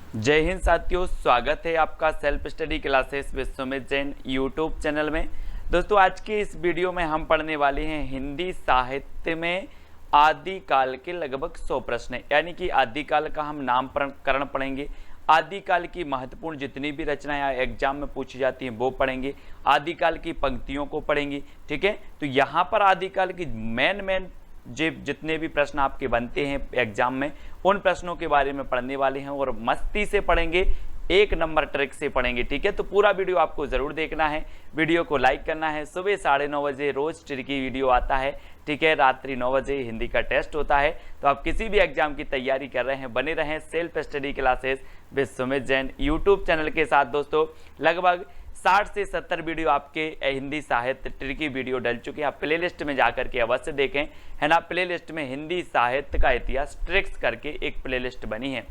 जय हिंद साथियों, स्वागत है आपका self study classes Vishwamit Jain YouTube channel में। दोस्तों, आज की इस वीडियो में हम पढ़ने वाले हैं हिंदी साहित्य में आदिकाल के लगभग 100 प्रश्न, यानी कि आदिकाल का हम नामकरण पढ़ेंगे। आदिकाल की महत्वपूर्ण जितनी भी रचनाएं एग्जाम में पूछी जाती हैं वो पढ़ेंगे। आदिकाल की पंक्तियों को पढ़ेंगे। ठीक है, तो यहाँ पर आदिकाल की मेन जितने भी प्रश्न आपके बनते हैं एग्जाम में, उन प्रश्नों के बारे में पढ़ने वाले हैं और मस्ती से पढ़ेंगे, एक नंबर ट्रिक से पढ़ेंगे। ठीक है, तो पूरा वीडियो आपको जरूर देखना है, वीडियो को लाइक करना है। सुबह 9:30 बजे रोज ट्रिकी वीडियो आता है। ठीक है, रात्रि 9 बजे हिंदी का टेस्ट होता है। तो आप किसी भी एग्जाम की तैयारी कर रहे हैं, बने रहें self study classes Vishwamit Jain YouTube channel के साथ। दोस्तों, लगभग 60 से 70 वीडियो आपके हिंदी साहित्य ट्रिकी वीडियो डल चुके हैं। आप प्लेलिस्ट में जाकर के अवश्य देखें, है ना। प्लेलिस्ट में हिंदी साहित्य का इतिहास ट्रिक्स करके एक प्लेलिस्ट बनी है,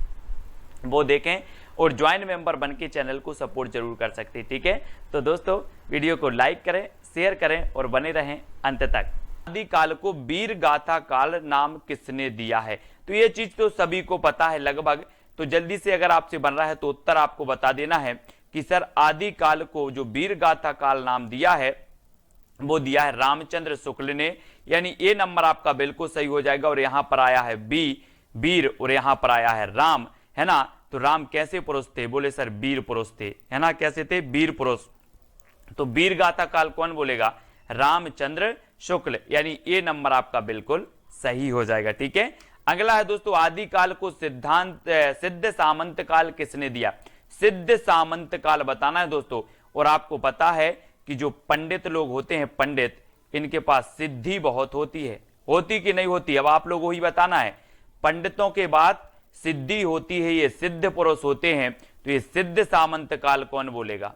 वो देखें और ज्वाइन मेंबर बन के चैनल को सपोर्ट जरूर कर सकते हैं। ठीक है, तो दोस्तों वीडियो को लाइक करें, शेयर करें और बने रहें अंत तक। आदिकाल को वीर गाथा काल नाम किसने दिया है? तो ये चीज तो सभी को पता है लगभग, तो जल्दी से अगर आपसे बन रहा है तो उत्तर आपको बता देना है कि सर आदिकाल को जो वीर गाथा काल नाम दिया है वो दिया है रामचंद्र शुक्ल ने, यानी ए नंबर आपका बिल्कुल सही हो जाएगा। और यहां पर आया है वीर और यहां पर आया है राम, है ना। तो राम कैसे पुरुष थे? बोले सर वीर पुरुष थे, है ना। कैसे थे? वीर पुरुष। तो वीर गाथा काल कौन बोलेगा? रामचंद्र शुक्ल, यानी ए नंबर आपका बिल्कुल सही हो जाएगा। ठीक है, अगला है दोस्तों, आदिकाल को सिद्ध सामंत काल किसने दिया? सिद्ध सामंत काल बताना है दोस्तों। और आपको पता है कि जो पंडित लोग होते हैं, पंडित, इनके पास सिद्धि बहुत होती है। होती कि नहीं होती? अब आप लोगों को ही बताना है। पंडितों के बाद सिद्धि होती है, ये सिद्ध पुरुष होते हैं। तो ये सिद्ध सामंत काल कौन बोलेगा?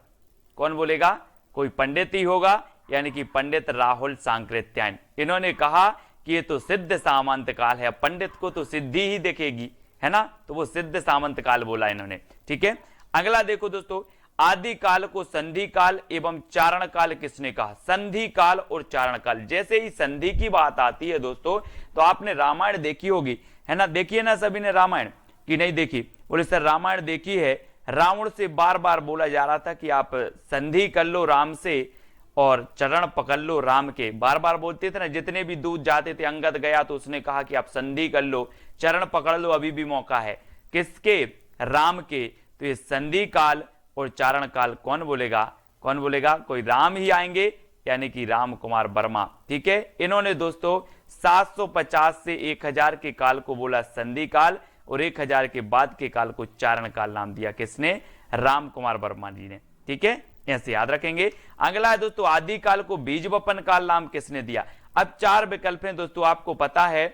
कौन बोलेगा? कोई पंडित ही होगा, यानी कि पंडित राहुल सांकृत्यायन। इन्होंने कहा कि ये तो सिद्ध सामंत काल है, पंडित को तो सिद्धि ही दिखेगी, है ना। तो वो सिद्ध सामंत काल बोला इन्होंने। ठीक है, अगला देखो दोस्तों, आदिकाल को संधि काल एवं चारण काल किसने कहा? संधि काल और चारण काल। जैसे ही संधि की बात आती है दोस्तों, तो आपने रामायण देखी होगी, है ना। देखिए ना सभी ने रामायण, कि नहीं देखी? बोले सर रामायण देखी है। रावण से बार बार बोला जा रहा था कि आप संधि कर लो राम से और चरण पकड़ लो राम के, बार बार बोलते थे ना। जितने भी दूत जाते थे, अंगद गया तो उसने कहा कि आप संधि कर लो, चरण पकड़ लो, अभी भी मौका है। किसके? राम के। तो ये संधि काल और चारण काल कौन बोलेगा? कौन बोलेगा? कोई राम ही आएंगे, यानी कि राम कुमार वर्मा। ठीक है, इन्होंने दोस्तों 750 से 1000 के काल को बोला संधि काल और 1000 के बाद के काल को चारण काल नाम दिया। किसने? राम कुमार वर्मा जी ने। ठीक है, ऐसे याद रखेंगे। अगला है दोस्तों, आदिकाल को बीज वपन काल नाम किसने दिया? अब 4 विकल्प हैं दोस्तों। आपको पता है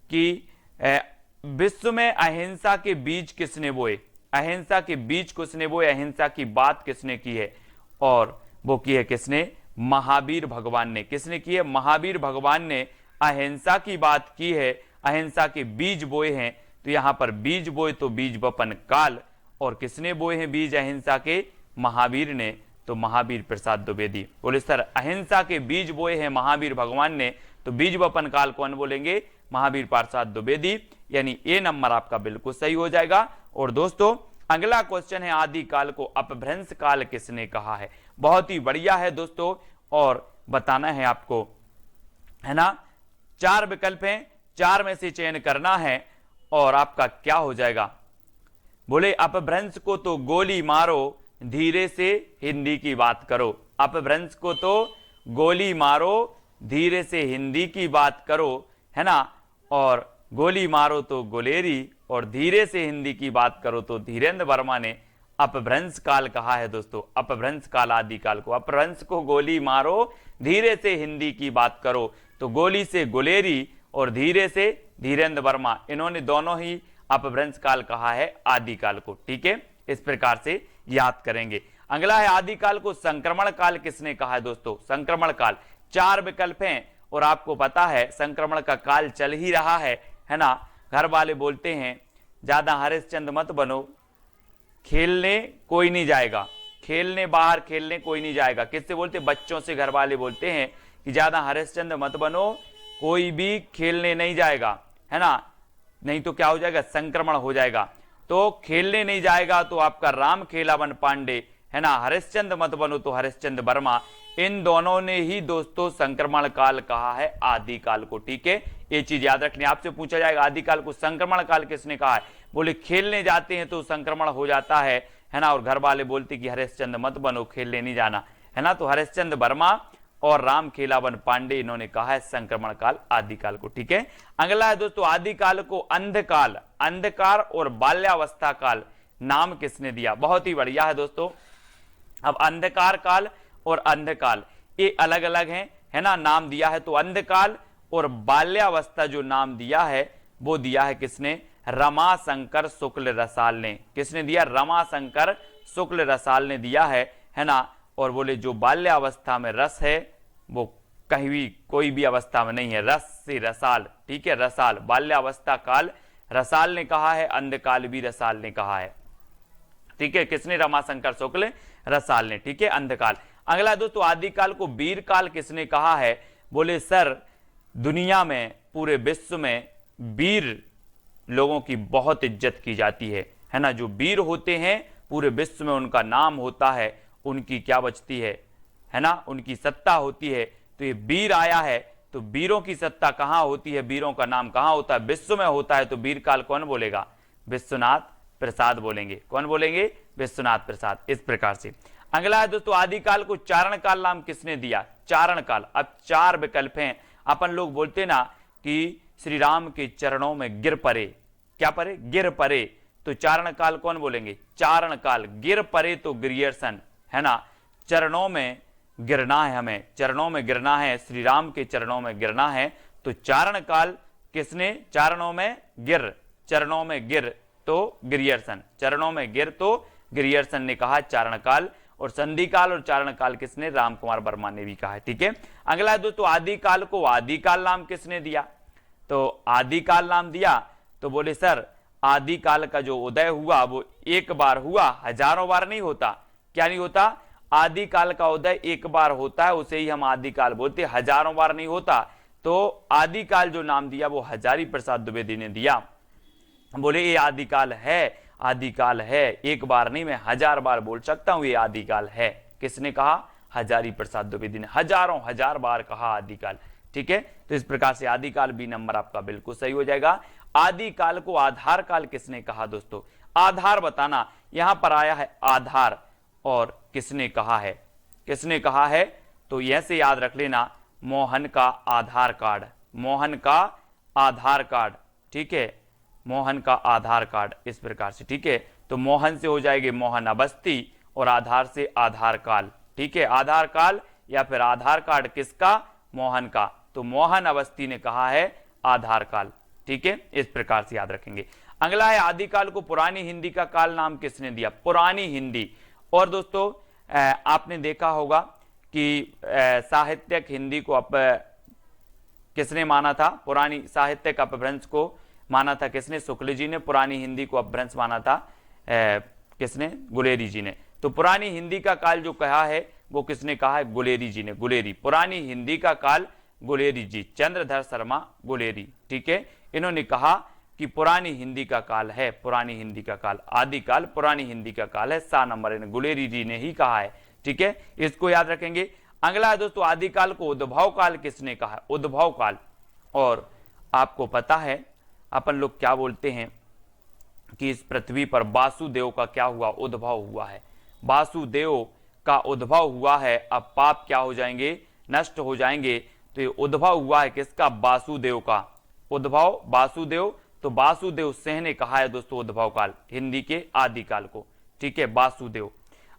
कि विश्व में अहिंसा के बीज किसने बोए? अहिंसा के बीज किसने बोए? अहिंसा की बात किसने की है? और वो की है किसने? महावीर भगवान ने। किसने की है? महावीर भगवान ने अहिंसा की बात की है, अहिंसा के बीज बोए हैं। तो यहां पर बीज बोए तो बीज वपन काल, और किसने बोए हैं बीज अहिंसा के? महावीर ने। तो महावीर प्रसाद द्विवेदी। बोले सर अहिंसा के बीज बोए हैं महावीर भगवान ने, तो बीज वपन काल कौन बोलेंगे? महावीर प्रसाद द्विवेदी, यानी ए नंबर आपका बिल्कुल सही हो जाएगा। और दोस्तों अगला क्वेश्चन है, आदिकाल को अपभ्रंश काल किसने कहा है? बहुत ही बढ़िया है दोस्तों, और बताना है आपको, है ना। 4 विकल्प हैं, 4 में से चयन करना है और आपका क्या हो जाएगा? बोले अपभ्रंश को तो गोली मारो, धीरे से हिंदी की बात करो। अपभ्रंश को तो गोली मारो, धीरे से हिंदी की बात करो, है ना। और गोली मारो तो गोलेरी, और धीरे से हिंदी की बात करो तो धीरेन्द्र वर्मा ने अपभ्रंश काल कहा है दोस्तों। अपभ्रंश काल आदिकाल को, अपभ्रंश को गोली मारो, धीरे से हिंदी की बात करो, तो गोली से गोलेरी और धीरे से धीरेन्द्र वर्मा, इन्होंने दोनों ही अपभ्रंश काल कहा है आदिकाल को। ठीक है, इस प्रकार से याद करेंगे। अगला है, आदिकाल को संक्रमण काल किसने कहा है दोस्तों? संक्रमण काल। 4 विकल्प हैं और आपको पता है संक्रमण का काल चल ही रहा है ना। घर वाले बोलते हैं ज्यादा हरिश्चंद्र मत बनो, खेलने कोई नहीं जाएगा, खेलने बाहर खेलने कोई नहीं जाएगा। किससे बोलते? बच्चों से घर वाले बोलते हैं कि ज्यादा हरिश्चंद्र मत बनो, कोई भी खेलने नहीं जाएगा, है ना, नहीं तो क्या हो जाएगा? संक्रमण हो जाएगा। तो खेलने नहीं जाएगा तो आपका राम खेलावन पांडे, है ना, हरिश्चंद्र मत बनो तो हरिश्चंद्र वर्मा। इन दोनों ने ही दोस्तों संक्रमण काल कहा है आदिकाल को। ठीक है, ये चीज याद रखनी। आपसे पूछा जाएगा आदिकाल को संक्रमण काल किसने कहा है, बोले खेलने जाते हैं तो संक्रमण हो जाता है ना, और घर वाले बोलते कि हरिश्चंद्र मत बनो, खेलने नहीं जाना, है ना। तो हरिश्चंद्र वर्मा और राम खेलावन पांडे इन्होंने कहा है संक्रमण काल आदिकाल को। ठीक है, अगला है दोस्तों आदिकाल को अंधकाल, अंधकार और बाल्यावस्था काल नाम किसने दिया। बहुत ही बढ़िया है दोस्तों। अब अंधकार काल और अंधकाल ये अलग अलग हैं, है ना, नाम दिया है। तो अंधकाल और बाल्यावस्था जो नाम दिया है वो दिया है किसने, रमाशंकर शुक्ल रसाल ने। किसने दिया, रमाशंकर शुक्ल रसाल ने दिया है ना। और बोले जो बाल्यावस्था में रस है वो कहीं भी कोई भी अवस्था में नहीं है, रस से रसाल। ठीक है, रसाल, बाल्यावस्था काल रसाल ने कहा है, अंधकाल भी रसाल ने कहा है। ठीक है, किसने, रमाशंकर शुक्ल रसाल ने। ठीक है, अंधकाल। अगला दोस्तों आदिकाल को वीर काल किसने कहा है, बोले सर दुनिया में पूरे विश्व में वीर लोगों की बहुत इज्जत की जाती है ना। जो वीर होते हैं पूरे विश्व में उनका नाम होता है, उनकी क्या बचती है ना, उनकी सत्ता होती है। तो ये वीर आया है तो वीरों की सत्ता कहां होती है, वीरों का नाम कहां होता है, विश्व में होता है। तो वीर काल कौन बोलेगा, विश्वनाथ प्रसाद बोलेंगे। कौन बोलेंगे, विश्वनाथ प्रसाद। इस प्रकार से अगला है दोस्तों आदिकाल को चारण काल नाम किसने दिया, चारण काल। अब चार विकल्प हैं। अपन लोग बोलते ना कि श्री राम के चरणों में गिर पड़े, क्या पड़े, गिर पड़े। तो चारण काल कौन बोलेंगे, चारण काल। गिर पड़े तो गिरियर्सन, है ना, चरणों में गिरना है, हमें चरणों में गिरना है, श्री राम के चरणों में गिरना है। तो चारण काल किसने, चरणों में गिर, चरणों में गिर तो गिरियर्सन, चरणों में गिर तो गिरियर्सन ने कहा चारण काल। और संधि काल और चारण काल किसने, राम कुमार वर्मा ने भी कहा है। ठीक है, अगला दोस्तों आदिकाल को आदिकाल नाम किसने दिया। तो आदिकाल नाम दिया तो बोले सर आदिकाल का जो उदय हुआ वो एक बार हुआ, हजारों बार नहीं होता। क्या नहीं होता, आदिकाल का उदय एक बार होता है, उसे ही हम आदिकाल बोलते, हजारों बार नहीं होता। तो आदिकाल जो नाम दिया वो हजारी प्रसाद द्विवेदी ने दिया। बोले ये आदिकाल है, आदिकाल है, एक बार नहीं मैं हजार बार बोल सकता हूं ये आदिकाल है। किसने कहा, हजारी प्रसाद द्विवेदी ने हजारों हजार बार कहा आदिकाल। ठीक है, तो इस प्रकार से आदिकाल बी नंबर आपका बिल्कुल सही हो जाएगा। आदिकाल को आधार काल किसने कहा दोस्तों, आधार बताना। यहां पर आया है आधार और किसने कहा है, किसने कहा है, तो ऐसे याद रख लेना, मोहन का आधार कार्ड, मोहन का आधार कार्ड। ठीक है, मोहन का आधार कार्ड, इस प्रकार से। ठीक है, तो मोहन से हो जाएंगे मोहन अवस्थी और आधार से आधार काल। ठीक है, आधार काल या फिर आधार कार्ड किसका, मोहन का। तो मोहन अवस्थी ने कहा है आधार काल। ठीक है, इस प्रकार से याद रखेंगे। अगला है आदिकाल को पुरानी हिंदी का काल नाम किसने दिया, पुरानी हिंदी। और दोस्तों आपने देखा होगा कि साहित्यक हिंदी को किसने माना था, पुरानी साहित्यक अपभ्रंश को माना था किसने, शुक्ल जी ने। पुरानी हिंदी को अपभ्रंश माना था किसने, गुलेरी जी ने। तो पुरानी हिंदी का काल जो कहा है वो किसने कहा है, गुलेरी जी ने, गुलेरी। पुरानी हिंदी का काल गुलेरी जी, चंद्रधर शर्मा गुलेरी। ठीक है, इन्होंने कहा कि पुरानी हिंदी का काल है, पुरानी हिंदी का काल, आदिकाल पुरानी हिंदी का काल है। 7 नंबर गुलेरी जी ने ही कहा है। ठीक है, इसको याद रखेंगे। अगला है दोस्तों आदिकाल को उद्भव काल किसने कहा, उद्भव काल। और आपको पता है अपन लोग क्या बोलते हैं कि इस पृथ्वी पर वासुदेव का क्या हुआ, उद्भव हुआ है, वासुदेव का उद्भव हुआ है। अब पाप क्या हो जाएंगे, नष्ट हो जाएंगे। तो ये उद्भव हुआ है किसका, वासुदेव का, उद्भव वासुदेव। तो वासुदेव सिंह ने कहा है दोस्तों उद्भव काल हिंदी के आदिकाल को। ठीक है, वासुदेव।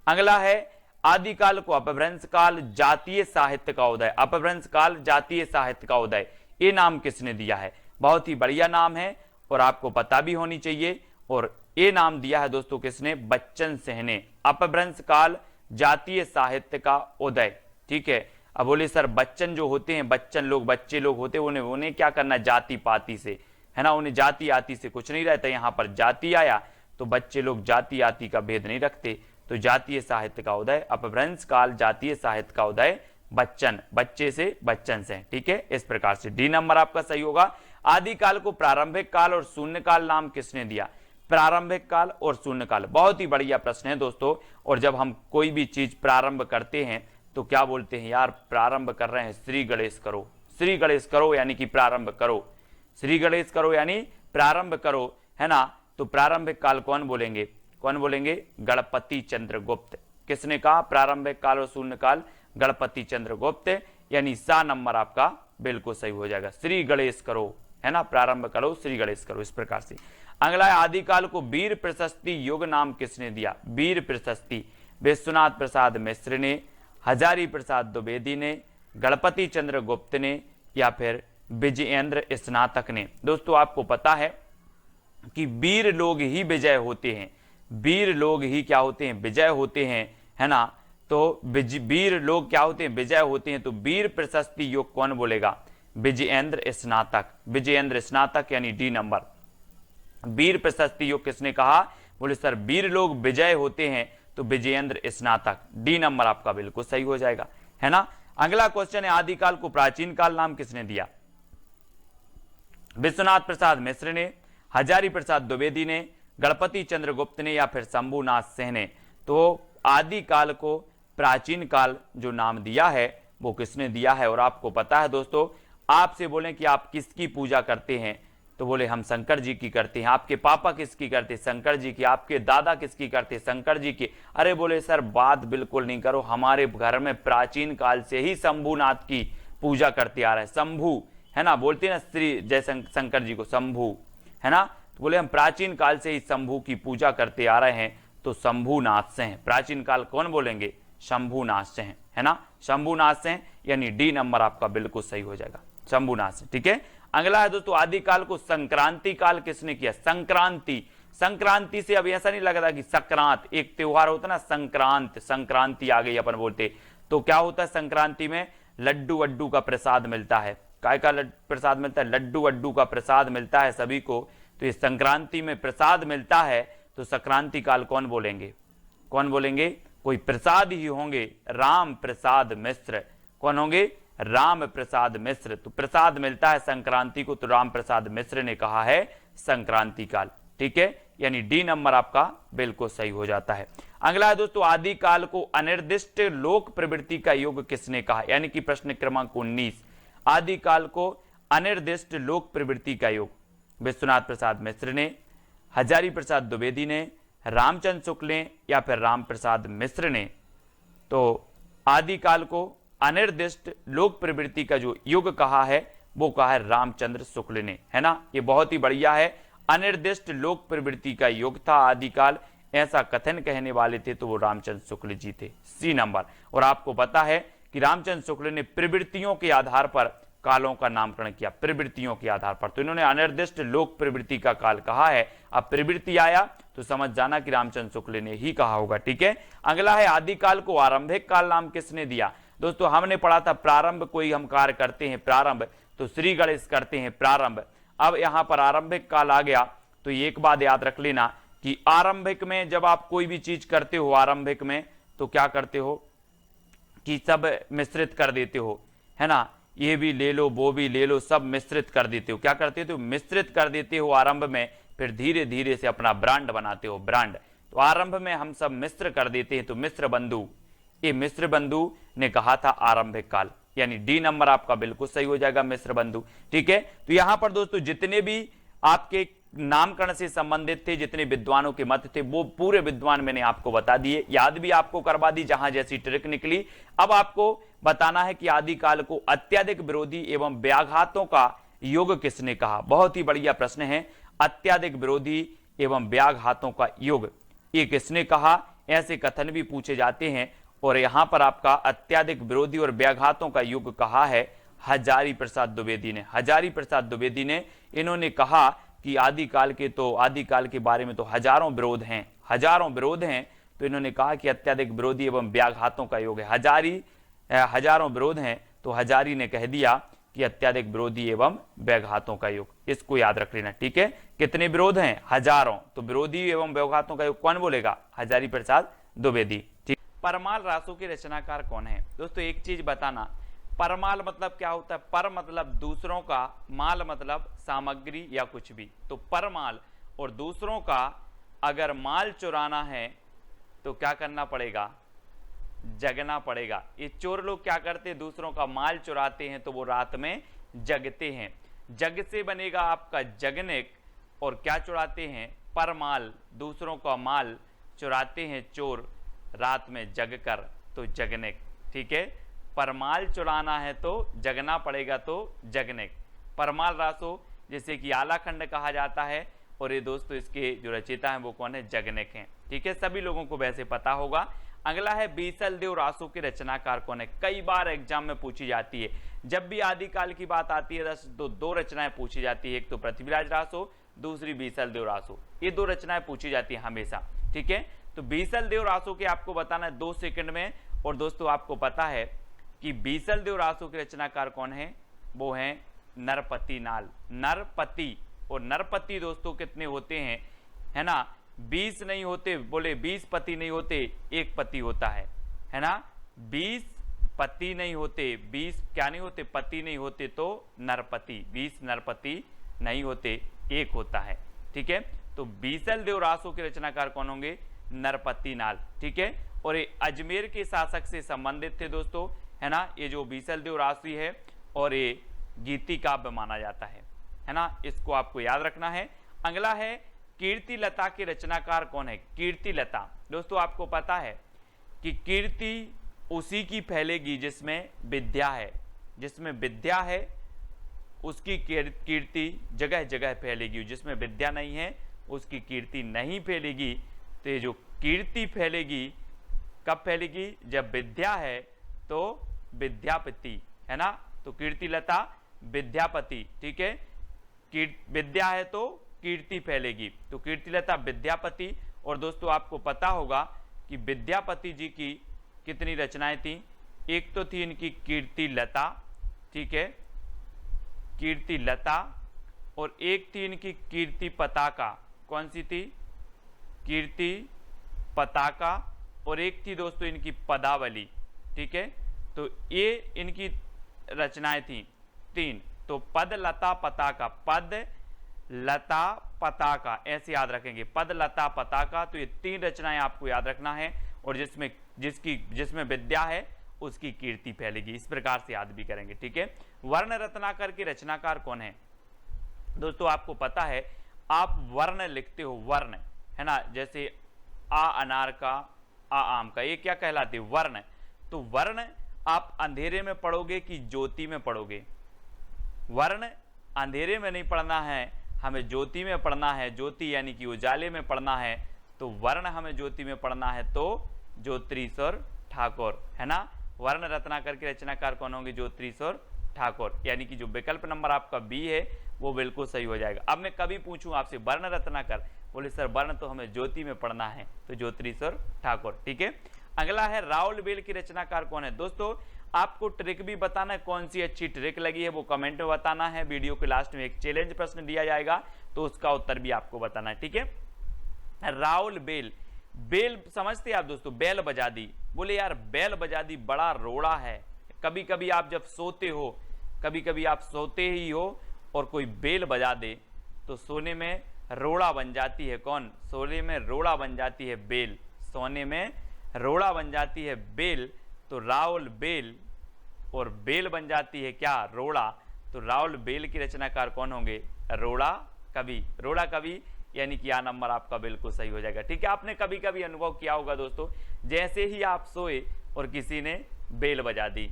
अगला है आदिकाल को अपभ्रंश काल, जातीय साहित्य का उदय, अपभ्रंश काल, जातीय साहित्य का उदय, ये नाम किसने दिया है। बहुत ही बढ़िया नाम है और आपको पता भी होनी चाहिए। और ये नाम दिया है दोस्तों किसने, बच्चन सिंह ने, अपभ्रंश काल, जातीय साहित्य का उदय। ठीक है, अब बोले सर बच्चन जो होते हैं, बच्चन लोग, बच्चे लोग होते हैं, उन्हें क्या करना, जाति पाति से, है ना, उन्हें जाति आति से कुछ नहीं रहता। यहाँ पर जाति आया तो बच्चे लोग जाति आति का भेद नहीं रखते। तो जातीय साहित्य का उदय, अपभ्रंश काल, जातीय साहित्य का उदय, बच्चन, बच्चे से बच्चन से। ठीक है, इस प्रकार से डी नंबर आपका सही होगा। आदिकाल को प्रारंभिक काल और शून्य काल नाम किसने दिया। प्रारंभिक काल और शून्य काल। बहुत ही बढ़िया प्रश्न है दोस्तों। और जब हम कोई भी चीज प्रारंभ करते हैं तो क्या बोलते हैं, यार प्रारंभ कर रहे हैं, श्री गणेश करो, श्री गणेश करो यानी कि प्रारंभ करो, श्री गणेश करो यानी प्रारंभ करो, है ना। तो प्रारंभिक काल कौन बोलेंगे, कौन बोलेंगे, गणपति चंद्रगुप्त। किसने कहा प्रारंभिक काल और शून्य काल, गणपति चंद्रगुप्त, यानी सा नंबर आपका बिल्कुल सही हो जाएगा। श्री गणेश करो, है ना, प्रारंभ करो, श्री गणेश करो, इस प्रकार से। अगला है आदिकाल को वीर प्रशस्ति युग नाम किसने दिया। वीर प्रशस्ति विश्वनाथ प्रसाद मिश्र ने, हजारी प्रसाद द्विवेदी ने, गणपति चंद्र गुप्त ने, या फिर विजयेंद्र स्नातक ने। दोस्तों आपको पता है कि वीर लोग ही विजय होते हैं, वीर लोग ही क्या होते हैं, विजय होते हैं, है ना। तो वीर लोग क्या होते हैं, विजय होते हैं। तो वीर प्रशस्ति योग कौन बोलेगा, विजयेंद्र स्नातक, विजयेंद्र स्नातक यानी डी नंबर। वीर प्रशस्ति योग किसने कहा, बोले सर वीर लोग विजय होते हैं, तो विजयेंद्र स्नातक, डी नंबर आपका बिल्कुल सही हो जाएगा, है ना। अगला क्वेश्चन है आदिकाल को प्राचीन काल नाम किसने दिया। विश्वनाथ प्रसाद मिश्र ने, हजारी प्रसाद द्विवेदी ने, गणपति चंद्रगुप्त ने, या फिर शंभुनाथ सिंह ने। तो आदिकाल को प्राचीन काल जो नाम दिया है वो किसने दिया है। और आपको पता है दोस्तों, आपसे बोले कि आप किसकी पूजा करते हैं, तो बोले हम शंकर जी की करते हैं। आपके पापा किसकी करते, शंकर जी की। आपके दादा किसकी करते, शंकर जी की। अरे बोले सर बात बिल्कुल नहीं करो, हमारे घर में प्राचीन काल से ही शंभुनाथ की पूजा करते आ रहे हैं। शंभु, है ना, बोलते हैं ना श्री जय शंकर जी को शंभु, है ना। तो बोले हम प्राचीन काल से ही शंभु की पूजा करते आ रहे हैं, तो शंभुनाथ से हैं। प्राचीन काल कौन बोलेंगे, शंभुनाथ से हैं, है ना, शंभुनाथ से हैं, यानी डी नंबर आपका बिल्कुल सही हो जाएगा, शंभुनाथ से। ठीक है। अगला है दोस्तों आदिकाल को संक्रांति काल किसने किया। संक्रांति, संक्रांति से अब ऐसा नहीं लग रहा कि संक्रांत एक त्योहार होता ना, संक्रांत, संक्रांति आ गई अपन बोलते। तो क्या होता है संक्रांति में, लड्डू वड्डू का प्रसाद मिलता है। काय का प्रसाद मिलता है, लड्डू वड्डू का प्रसाद मिलता है सभी को। तो इस संक्रांति में प्रसाद मिलता है, तो संक्रांति काल कौन बोलेंगे, कौन बोलेंगे, कोई प्रसाद ही होंगे, राम प्रसाद मिश्र। कौन होंगे, राम प्रसाद मिश्र। तो प्रसाद मिलता है संक्रांति को, तो राम प्रसाद मिश्र ने कहा है संक्रांति काल। ठीक है, यानी डी नंबर आपका बिल्कुल सही हो जाता है। अगला है दोस्तों आदिकाल को अनिर्दिष्ट लोक प्रवृत्ति का युग किसने कहा, यानी कि प्रश्न क्रमांक 19। आदिकाल को अनिर्दिष्ट लोक प्रवृत्ति का युग विश्वनाथ प्रसाद मिश्र ने, हजारी प्रसाद द्विवेदी ने, रामचंद्र शुक्ल ने, या फिर राम प्रसाद मिश्र ने। तो आदिकाल को अनिर्दिष्ट लोक प्रवृत्ति का जो युग कहा है वो कहा है रामचंद्र शुक्ल ने, है ना। ये बहुत ही बढ़िया है, अनिर्दिष्ट लोक प्रवृत्ति का युग था आदिकाल, ऐसा कथन कहने वाले थे तो वो रामचंद्र शुक्ल जी थे, सी नंबर। और आपको पता है कि रामचंद्र शुक्ल ने प्रवृत्तियों के आधार पर कालों का नामकरण किया, प्रवृत्तियों के आधार पर। तो इन्होंने अनिर्दिष्ट लोक प्रवृत्ति का काल कहा है। अब प्रवृत्ति आया तो समझ जाना कि रामचंद्र शुक्ल ने ही कहा होगा। ठीक है। अगला है आदिकाल को आरंभिक काल नाम किसने दिया। दोस्तों हमने पढ़ा था प्रारंभ कोई हम कार्य करते हैं, प्रारंभ, तो श्री गणेश करते हैं प्रारंभ। अब यहां पर आरंभिक काल आ गया, तो एक बात याद रख लेना कि आरंभिक में जब आप कोई भी चीज करते हो आरंभिक में, तो क्या करते हो कि सब मिश्रित कर देते हो, है ना। ये भी ले लो, वो भी ले लो, सब मिश्रित कर देते हो। क्या करते हो, मिश्रित कर देते हो आरंभ में, फिर धीरे धीरे से अपना ब्रांड बनाते हो, ब्रांड। तो आरंभ में हम सब मिश्र कर देते हैं, तो मिश्र बंधु, ये मिश्र बंधु ने कहा था आरंभिक काल, यानी डी नंबर आपका बिल्कुल सही हो जाएगा, मिश्र बंधु। ठीक है। तो यहां पर दोस्तों जितने भी आपके नामकरण से संबंधित थे, जितने विद्वानों के मत थे, वो पूरे विद्वान मैंने आपको बता दिए, याद भी आपको करवा दी जहां जैसी ट्रिक निकली। अब आपको बताना है कि आदिकाल को अत्यधिक विरोधी एवं व्याघातों का युग किसने कहा। बहुत ही बढ़िया प्रश्न है, अत्यधिक विरोधी एवं व्याघातों का युग ये किसने कहा, ऐसे कथन भी पूछे जाते हैं। और यहां पर आपका अत्यधिक विरोधी और व्याघातों का युग कहा है हजारी प्रसाद द्विवेदी ने, हजारी प्रसाद द्विवेदी ने। इन्होंने कहा कि आदिकाल के बारे में तो हजारों विरोध हैं, हजारों विरोध हैं। तो इन्होंने कहा कि अत्यधिक विरोधी एवं व्याघातों का योग है, हजारों विरोध हैं, तो हजारी ने कह दिया कि अत्यधिक विरोधी एवं व्याघातों का योग। इसको याद रख लेना। ठीक है। कितने विरोध हैं, हजारों, तो विरोधी एवं व्याघातों का योग कौन बोलेगा, हजारी प्रसाद द्विवेदी। ठीक। परमाल रासों के रचनाकार कौन है। दोस्तों एक चीज बताना, परमाल मतलब क्या होता है, पर मतलब दूसरों का, माल मतलब सामग्री या कुछ भी। तो परमाल और दूसरों का अगर माल चुराना है तो क्या करना पड़ेगा, जगना पड़ेगा। ये चोर लोग क्या करते हैं, दूसरों का माल चुराते हैं तो वो रात में जगते हैं। जग से बनेगा आपका जगनेक, और क्या चुराते हैं, परमाल, दूसरों का माल चुराते हैं चोर रात में जग कर, तो जगनेक। ठीक है, परमाल चुराना है तो जगना पड़ेगा, तो जगनेक। परमाल रासो जिसे कि आलाखंड कहा जाता है, और ये दोस्तों इसके जो रचयिता हैं वो कौन है, जगनेक हैं। ठीक है, सभी लोगों को वैसे पता होगा। अगला है बीसल देव रासो के रचनाकार कौन है। कई बार एग्जाम में पूछी जाती है, जब भी आदिकाल की बात आती है तो दो रचनाएं पूछी जाती है, एक तो पृथ्वीराज रासो, दूसरी बीसल देव रासो। ये दो रचनाएं पूछी जाती है हमेशा। ठीक है, तो बीसल देव रासो के आपको बताना है 2 सेकंड में। और दोस्तों आपको पता है कि बीसल देव रासो के रचनाकार कौन है, वो है नरपति नाल। नरपति, और नरपति दोस्तों कितने होते हैं, है ना, 20 नहीं होते, बोले 20 पति नहीं होते, एक पति होता है ना, 20 पति नहीं होते, 20 क्या नहीं होते, पति नहीं होते, तो नरपति, 20 नरपति नहीं होते, एक होता है। ठीक है, तो बीसल देव रासो के रचनाकार कौन होंगे, नरपति नाल। ठीक है, और ये अजमेर के शासक से संबंधित थे दोस्तों, है ना, ये जो बीसल देव राशि है, और ये गीति काव्य माना जाता है ना, इसको आपको याद रखना है। अगला है कीर्ति लता के रचनाकार कौन है। कीर्ति लता दोस्तों आपको पता है कि कीर्ति उसी की फैलेगी जिसमें विद्या है, जिसमें विद्या है उसकी कीर्ति जगह जगह फैलेगी, जिसमें विद्या नहीं है उसकी कीर्ति नहीं फैलेगी। तो ये जो कीर्ति फैलेगी कब फैलेगी, जब विद्या है तो विद्यापति, है ना, तो कीर्ति लता विद्यापति। ठीक है, विद्या है तो कीर्ति फैलेगी, तो कीर्तिलता विद्यापति। और दोस्तों आपको पता होगा कि विद्यापति जी की कितनी रचनाएं थी, एक तो थी इनकी कीर्ति लता, ठीक है, कीर्ति लता, और एक थी इनकी कीर्ति पताका। कौन सी थी, कीर्ति पताका, और एक थी दोस्तों इनकी पदावली। ठीक है, तो ये इनकी रचनाएं थी 3, तो पद लता पताका, पद लता पताका, ऐसे याद रखेंगे, पद लता पताका। तो ये 3 रचनाएं आपको याद रखना है, और जिसमें विद्या है उसकी कीर्ति फैलेगी, इस प्रकार से याद भी करेंगे। ठीक है, वर्ण रत्नाकर के रचनाकार कौन है दोस्तों, आपको पता है, आप वर्ण लिखते हो, वर्ण, है ना, जैसे आ अनार का, आ आम का, ये क्या कहलाते, वर्ण। तो वर्ण आप अंधेरे में पढ़ोगे कि ज्योति में पढ़ोगे, वर्ण अंधेरे में नहीं पढ़ना है, हमें ज्योति में पढ़ना है, ज्योति यानी कि उजाले में पढ़ना है, तो वर्ण हमें ज्योति में पढ़ना है, तो ज्योतिरीश्वर ठाकुर, है ना। वर्ण रत्नाकर के रचनाकार कौन होंगे, ज्योतिरीश्वर ठाकुर, यानी कि जो विकल्प नंबर आपका बी है वो बिल्कुल सही हो जाएगा। अब मैं कभी पूछूं आपसे वर्ण रत्नाकर, बोले सर वर्ण तो हमें ज्योति में पढ़ना है, तो ज्योतिरीश्वर ठाकुर। ठीक है, अगला है राउलबेल की रचनाकार कौन है। दोस्तों आपको ट्रिक भी बताना है, कौन सी अच्छी ट्रिक लगी है वो कमेंट में बताना है। वीडियो के लास्ट में एक चैलेंज प्रश्न दिया जाएगा, तो उसका उत्तर भी आपको बताना है। ठीक है, राउलबेल, बेल समझते हैं आप दोस्तों, बैल बजा दी, बोले यार बैल बजा दी बड़ा रोड़ा है। कभी कभी आप जब सोते हो, कभी कभी आप सोते ही हो और कोई बेल बजा दे तो सोने में रोड़ा बन जाती है। कौन, सोने में रोड़ा बन जाती है बेल, सोने में रोड़ा बन जाती है बेल, तो राउल बेल, और बेल बन जाती है क्या, रोड़ा, तो राउल बेल की रचनाकार कौन होंगे, रोड़ा कवि। रोड़ा कवि यानी कि यह नंबर आपका बिल्कुल सही हो जाएगा। ठीक है, आपने कभी कभी अनुभव किया होगा दोस्तों, जैसे ही आप सोए और किसी ने बेल बजा दी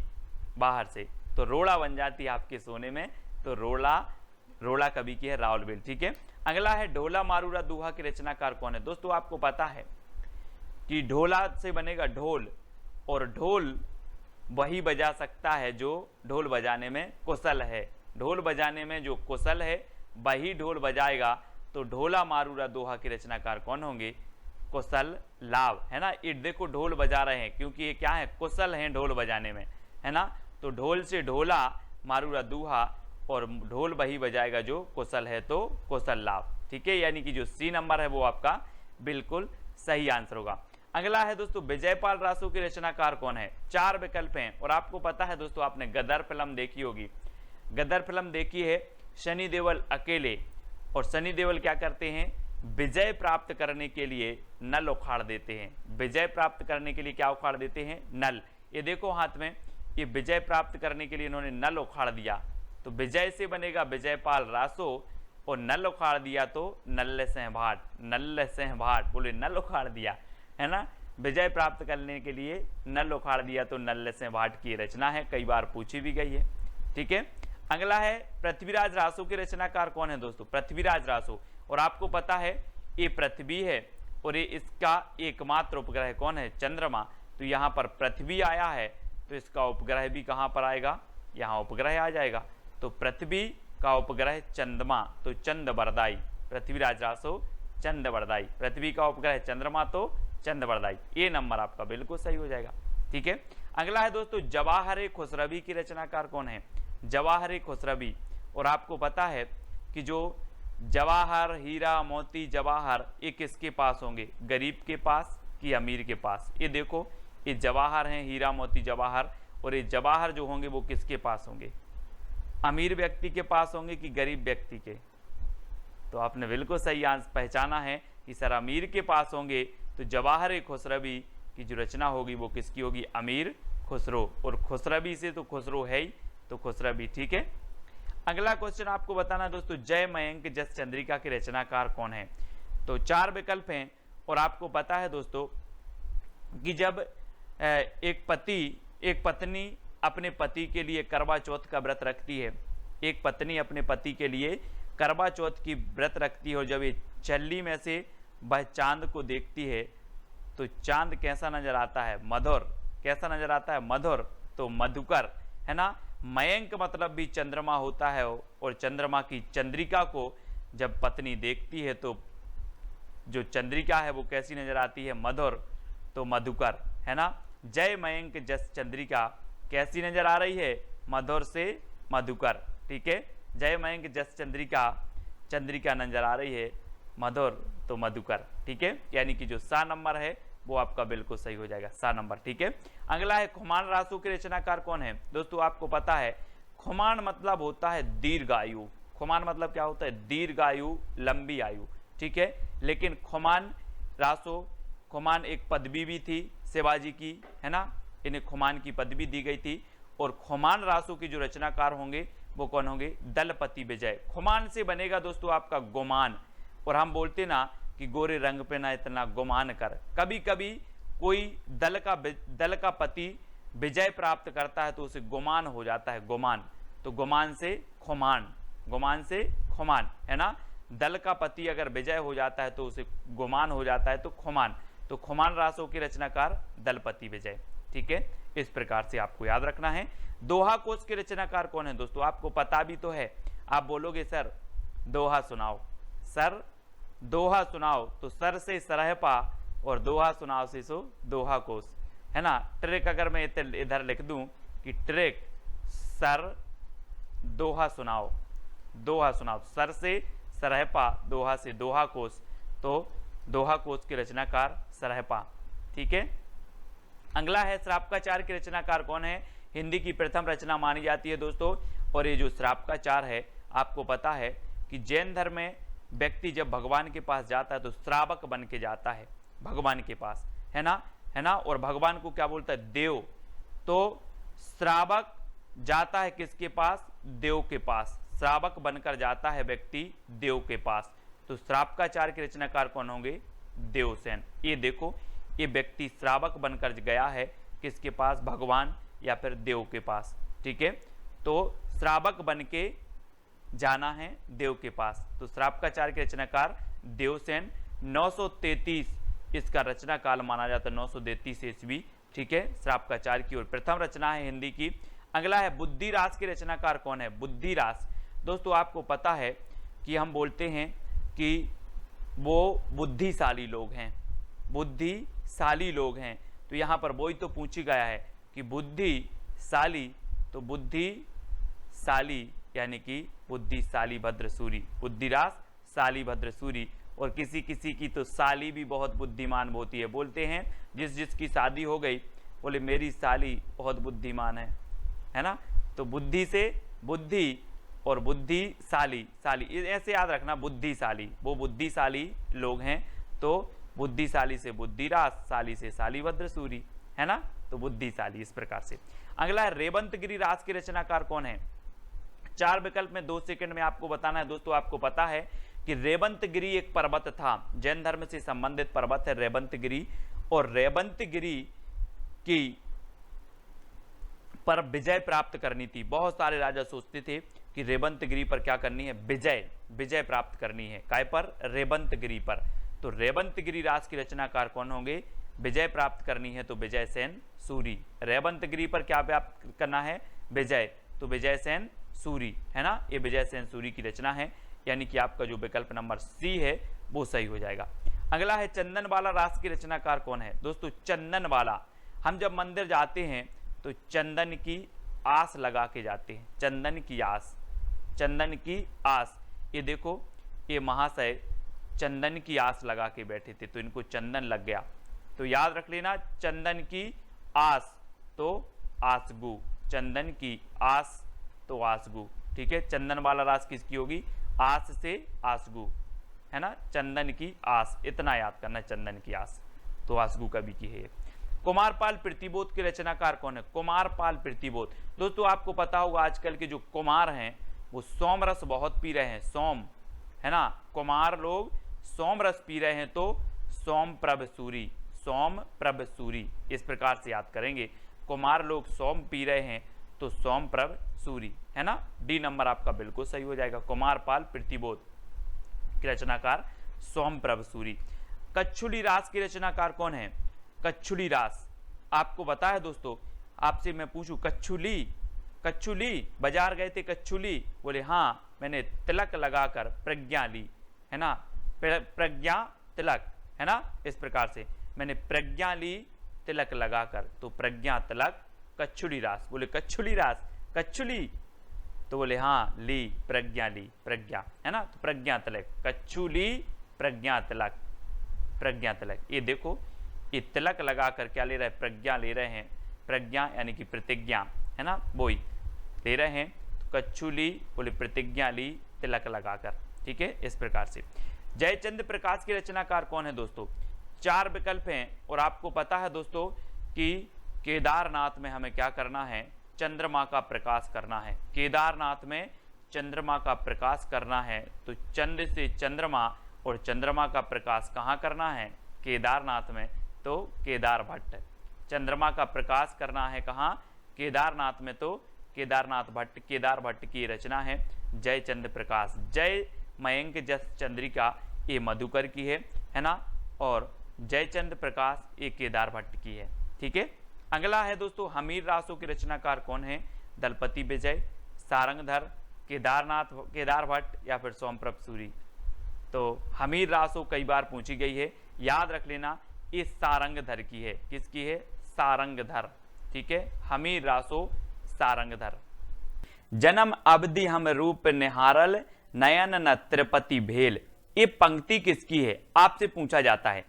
बाहर से, तो रोड़ा बन जाती है आपके सोने में, तो रोड़ा कवि की है राउल बेल। ठीक है, अगला है ढोला मारूरा दूहा की रचनाकार कौन है। दोस्तों आपको पता है कि ढोला से बनेगा ढोल, और ढोल वही बजा सकता है जो ढोल बजाने में कुशल है, ढोल बजाने में जो कुशल है वही ढोल बजाएगा, तो ढोला मारूरा दोहा के रचनाकार कौन होंगे, कुशल लाभ, है ना। ये देखो ढोल बजा रहे हैं क्योंकि ये क्या है, कुशल हैं ढोल बजाने में, है ना, तो ढोल से ढोला मारूरा दूहा, और ढोल वही बजाएगा जो कुशल है, तो कुशल लाभ। ठीक है, यानी कि जो सी नंबर है वो आपका बिल्कुल सही आंसर होगा। अगला है दोस्तों विजयपाल रासो के रचनाकार कौन है। 4 विकल्प हैं, और आपको पता है दोस्तों, आपने गदर फिल्म देखी होगी, गदर फिल्म देखी है, सनी देओल अकेले, और सनी देओल क्या करते हैं, विजय प्राप्त करने के लिए नल उखाड़ देते हैं। विजय प्राप्त करने के लिए क्या उखाड़ देते हैं? नल। ये देखो हाथ में, ये विजय प्राप्त करने के लिए इन्होंने नल उखाड़ दिया, तो विजय से बनेगा विजयपाल रासो, और नल उखाड़ दिया तो नल्ल सिंह भाट। नल्ल सिंह भाट, बोले नल उखाड़ दिया, है ना। विजय प्राप्त करने के लिए नल उखाड़ दिया तो नल्ल सिंह भाट की रचना है, कई बार पूछी भी गई है। ठीक है, अगला है पृथ्वीराज रासो के रचनाकार कौन है दोस्तों? पृथ्वीराज रासो। और आपको पता है ये पृथ्वी है और ये इसका एकमात्र उपग्रह कौन है? चंद्रमा। तो यहाँ पर पृथ्वी आया है तो इसका उपग्रह भी कहाँ पर आएगा? यहाँ उपग्रह आ जाएगा। तो पृथ्वी का उपग्रह चंद्रमा, तो चंद्रवरदाई। पृथ्वीराज रासो चंद्रवरदाई। पृथ्वी का उपग्रह चंद्रमा तो चंद्रवरदाई। ये नंबर आपका बिल्कुल सही हो जाएगा। ठीक है, अगला है दोस्तों जवाहर खुसरवी की रचनाकार कौन है? जवाहर खुसरवी। और आपको पता है कि जो जवाहर, हीरा, मोती, जवाहर, ये किसके पास होंगे? गरीब के पास कि अमीर के पास? ये देखो, ये जवाहर हैं, हीरा, मोती, जवाहर, और ये जवाहर जो होंगे वो किसके पास होंगे? अमीर व्यक्ति के पास होंगे कि गरीब व्यक्ति के? तो आपने बिल्कुल सही पहचाना है कि सर अमीर के पास होंगे। तो जवाहर खुसरवी की जो रचना होगी वो किसकी होगी? अमीर खुसरो। और खुसरवी से तो खुसरो है ही, तो खुसरवी। ठीक है, अगला क्वेश्चन आपको बताना दोस्तों जय मयंक जस चंद्रिका के रचनाकार कौन है? तो 4 विकल्प हैं। और आपको पता है दोस्तों कि जब एक पत्नी अपने पति के लिए करवा चौथ का व्रत रखती है, एक पत्नी अपने पति के लिए करवा चौथ की व्रत रखती है, और जब ये चल्ली में से वह चांद को देखती है तो चांद कैसा नजर आता है? मधुर। कैसा नजर आता है? मधुर। तो मधुकर, है ना। मयंक मतलब भी चंद्रमा होता है, और चंद्रमा की चंद्रिका को जब पत्नी देखती है तो जो चंद्रिका है वो कैसी नजर आती है? मधुर, तो मधुकर, है ना। जय मयंक जस चंद्रिका कैसी नजर आ रही है? मधुर से मधुकर। ठीक है, जय मयंक जस चंद्रिका, चंद्रिका नजर आ रही है, मधुर तो मधुकर। ठीक है, यानी कि जो सा नंबर है वो आपका बिल्कुल सही हो जाएगा, सा नंबर। ठीक है, अगला है खुमान रासो के रचनाकार कौन है? दोस्तों आपको पता है खुमान मतलब होता है दीर्घायु। खुमान मतलब क्या होता है? दीर्घायु, लंबी आयु। ठीक है, लेकिन खुमान रासो, खुमान एक पदवी भी थी शिवाजी की, है ना। इन्हें खुमान की पदवी दी गई थी। और खुमान रासो की जो रचनाकार होंगे वो कौन होंगे? दलपति विजय। खुमान से बनेगा दोस्तों आपका गुमान। और हम बोलते ना कि गोरे रंग पे ना इतना गुमान कर। कभी कभी कोई दल का पति विजय प्राप्त करता है तो उसे गुमान हो जाता है, गुमान। तो गुमान से खुमान, गुमान से खुमान, है ना। दल का पति अगर विजय हो जाता है तो उसे गुमान हो जाता है, तो खुमान। तो खुमान रासो की रचनाकार दलपति विजय। ठीक है, इस प्रकार से आपको याद रखना है। दोहा कोश के रचनाकार कौन है? दोस्तों आपको पता भी तो है। आप बोलोगे सर दोहा सुनाओ, सर दोहा सुनाओ, तो सर से सरहपा और दोहा सुनाओ से सो दोहा कोश, है ना। ट्रिक अगर मैं इधर लिख दूं कि ट्रिक सर दोहा सुनाओ, दोहा सुनाओ, सर से सरहपा, दोहा से दोहा कोश, तो दोहा कोश के रचनाकार सरहपा। ठीक है, अगला है श्रापकाचार के रचनाकार कौन है? हिंदी की प्रथम रचना मानी जाती है दोस्तों। और ये जो श्रापकाचार है, आपको पता है कि जैन धर्म में व्यक्ति जब भगवान के पास जाता है तो श्रावक बन के जाता है भगवान के पास, है ना, है ना। और भगवान को क्या बोलता है? देव। तो श्रावक जाता है किसके पास? देव के पास। श्रावक बनकर जाता है व्यक्ति देव के पास। तो श्रापकाचार के रचनाकार कौन होंगे? देवसेन। ये देखो, ये व्यक्ति श्रावक बनकर गया है किसके पास? भगवान या फिर देव के पास। ठीक है, तो श्रावक बन के जाना है देव के पास। तो श्रापकाचार के रचनाकार देवसेन। 933 इसका रचना काल माना जाता है, 933 ईस्वी। ठीक है, श्रापकाचार की ओर प्रथम रचना है हिंदी की। अगला है बुद्धिरास के रचनाकार कौन है? बुद्धिरास। दोस्तों आपको पता है कि हम बोलते हैं कि वो बुद्धिशाली लोग हैं, बुद्धिशाली लोग हैं। तो यहाँ पर वही तो पूछी गया है कि बुद्धिशाली, तो बुद्धिशाली यानी कि बुद्धिशाली भद्रसूरी, बुद्धिरास शाली भद्रसूरी। और किसी किसी की तो साली भी बहुत बुद्धिमान होती है। बोलते हैं जिसकी शादी हो गई बोले मेरी साली बहुत बुद्धिमान है ना। तो बुद्धि से बुद्धि और बुद्धिशाली, शाली ऐसे याद रखना, बुद्धिशाली, वो बुद्धिशाली लोग हैं, तो बुद्धिशाली से बुद्धिराज, शाली से शालीभद्र सूरी, है ना, तो बुद्धिशाली इस प्रकार से। अगला है रेवंतगिरी रास के रचनाकार कौन है? 4 विकल्प में 2 सेकंड में आपको बताना है। दोस्तों आपको पता है कि रेवंतगिरी एक पर्वत था, जैन धर्म से संबंधित पर्वत है रेवंतगिरी, और रेवंतगिरी की पर विजय प्राप्त करनी थी। बहुत सारे राजा सोचते थे कि रेवंतगिरी पर क्या करनी है, विजय प्राप्त करनी है, काय पर, रेवंतगिरी पर। तो रेवंतगिरी रास की रचनाकार कौन होंगे? विजय प्राप्त करनी है तो विजय सेन सूरी। रेवंतगिरी पर क्या प्राप्त करना है? विजय, तो विजय सेन सूरी, है ना, ये विजय सेन सूरी की रचना है, यानी कि आपका जो विकल्प नंबर सी है वो सही हो जाएगा। अगला है चंदनवाला रास की रचनाकार कौन है? दोस्तों चंदनवाला, हम जब मंदिर जाते हैं तो चंदन की आस लगा के जाते हैं, चंदन की आस, चंदन की आस। ये देखो, ये महाशय चंदन की आस लगा के बैठे थे, तो इनको चंदन लग गया, तो याद रख लेना, चंदन की आस तो आसगु, चंदन की आस तो आसगु, ठीक है। चंदन वाला रास किसकी होगी? आस से आसगु, है ना, चंदन की आस, इतना याद करना, चंदन की आस तो आसगु कवि की है। कुमारपाल प्रतिबोध के रचनाकार कौन है? कुमारपाल प्रतिबोध, दोस्तों आपको पता होगा आजकल के जो कुमार हैं वो सोम रस बहुत पी रहे हैं, सोम, है ना, कुमार लोग सोम रस पी रहे हैं, तो सोम प्रभ सूरी, सोम प्रभ सूरी, इस प्रकार से याद करेंगे, कुमार लोग सोम पी रहे हैं तो सोम प्रभ सूरी, है ना, डी नंबर आपका बिल्कुल सही हो जाएगा। कुमारपाल प्रतिबोध की रचनाकार सोम प्रभ सूरी। कच्छुली रास की रचनाकार कौन है? कच्छुली रास आपको पता है दोस्तों, आपसे मैं पूछूं कच्छुली, कच्छुली बाजार गए थे कच्छुली, बोले हाँ, मैंने तिलक लगाकर प्रज्ञा ली, है ना, प्रज्ञा तिलक, है ना, इस प्रकार से मैंने प्रज्ञा ली तिलक लगाकर, तो प्रज्ञा तिलक कच्छुली रास। बोले कच्छुली रास, कच्छुली, तो बोले हाँ ली, प्रज्ञा ली, प्रज्ञा, है ना, तो प्रज्ञा तिलक, कच्छुली प्रज्ञा तिलक, प्रज्ञा तिलक। ये देखो, ये तिलक लगाकर क्या ले रहे हैं? प्रज्ञा ले रहे हैं, प्रज्ञा यानी कि प्रतिज्ञा, है ना, वही ले रहे हैं, तो कच्छुली बोले प्रतिज्ञा ली तिलक लगाकर, ठीक है, इस प्रकार से। जयचंद्र प्रकाश के रचनाकार कौन है? दोस्तों 4 विकल्प हैं, और आपको पता है दोस्तों कि केदारनाथ में हमें क्या करना है? चंद्रमा का प्रकाश करना है, केदारनाथ में चंद्रमा का प्रकाश करना है, तो चंद्र से चंद्रमा, और चंद्रमा का प्रकाश कहाँ करना है? केदारनाथ में, तो केदार भट्ट, चंद्रमा का प्रकाश करना है कहाँ? केदारनाथ में, तो केदारनाथ भट्ट, केदार भट्ट की रचना है जयचंद्र प्रकाश। जय मयंक जस चंद्रिका ये मधुकर की है ना, और जयचंद्र प्रकाश ये केदार भट्ट की है, ठीक है। अगला है दोस्तों हमीर रासों के रचनाकार कौन है? दलपति विजय, सारंगधर, केदार भट्ट या फिर सोमप्रभ सूरी। तो हमीर रासों कई बार पूछी गई है, याद रख लेना, ये सारंगधर की है, किसकी है? सारंगधर, ठीक है, हमीर रासो सारंगधर। जन्म अवधि हम रूप निहारल, नयन न त्रिपति भेल, ये पंक्ति किसकी है? आपसे पूछा जाता है,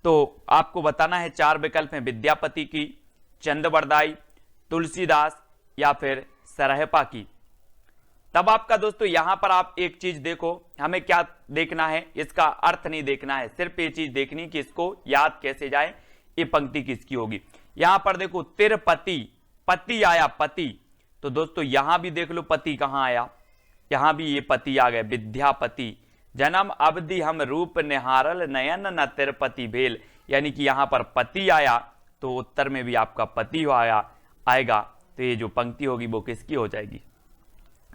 तो आपको बताना है। 4 विकल्प हैं, विद्यापति की, चंद्रवरदाई, तुलसीदास या फिर सरहपा की। तब आपका दोस्तों यहां पर आप एक चीज देखो, हमें क्या देखना है? इसका अर्थ नहीं देखना है, सिर्फ ये चीज देखनी कि इसको याद कैसे जाए, ये पंक्ति किसकी होगी। यहां पर देखो तिरपति, पति आया, पति, तो दोस्तों यहां भी देख लो पति कहां आया, यहां भी ये पति आ गए, विद्यापति। जन्म अवधि हम रूप निहारल, नयन न तिरपति भेल, यानी कि यहां पर पति आया, तो उत्तर में भी आपका पति आएगा, तो ये जो पंक्ति होगी वो किसकी हो जाएगी?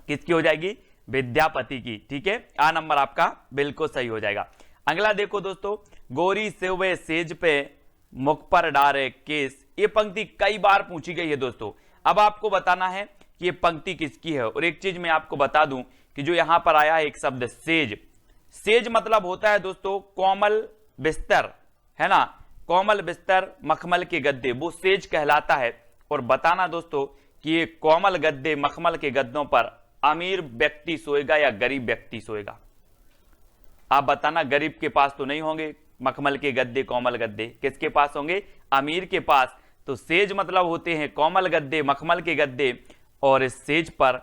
किसकी हो जाएगी? विद्यापति की, ठीक है। आ नंबर आपका बिल्कुल सही हो जाएगा। अगला देखो दोस्तों, गोरी सेवे सेज पे मुख पर डारे केस, ये पंक्ति कई बार पूछी गई है दोस्तों। अब आपको बताना है कि ये पंक्ति किसकी है। और एक चीज मैं आपको बता दूं कि जो यहां पर आया है एक शब्द सेज, सेज मतलब होता है दोस्तों कोमल बिस्तर, है ना, कोमल बिस्तर, मखमल के गद्दे, वो सेज कहलाता है। और बताना दोस्तों कि ये कोमल गद्दे, मखमल के गद्दों पर अमीर व्यक्ति सोएगा या गरीब व्यक्ति सोएगा? आप बताना, गरीब के पास तो नहीं होंगे मखमल के गद्दे, कोमल गद्दे, किसके पास होंगे? अमीर के पास। तो सेज मतलब होते हैं कोमल गद्दे, मखमल के गद्दे, और इस सेज पर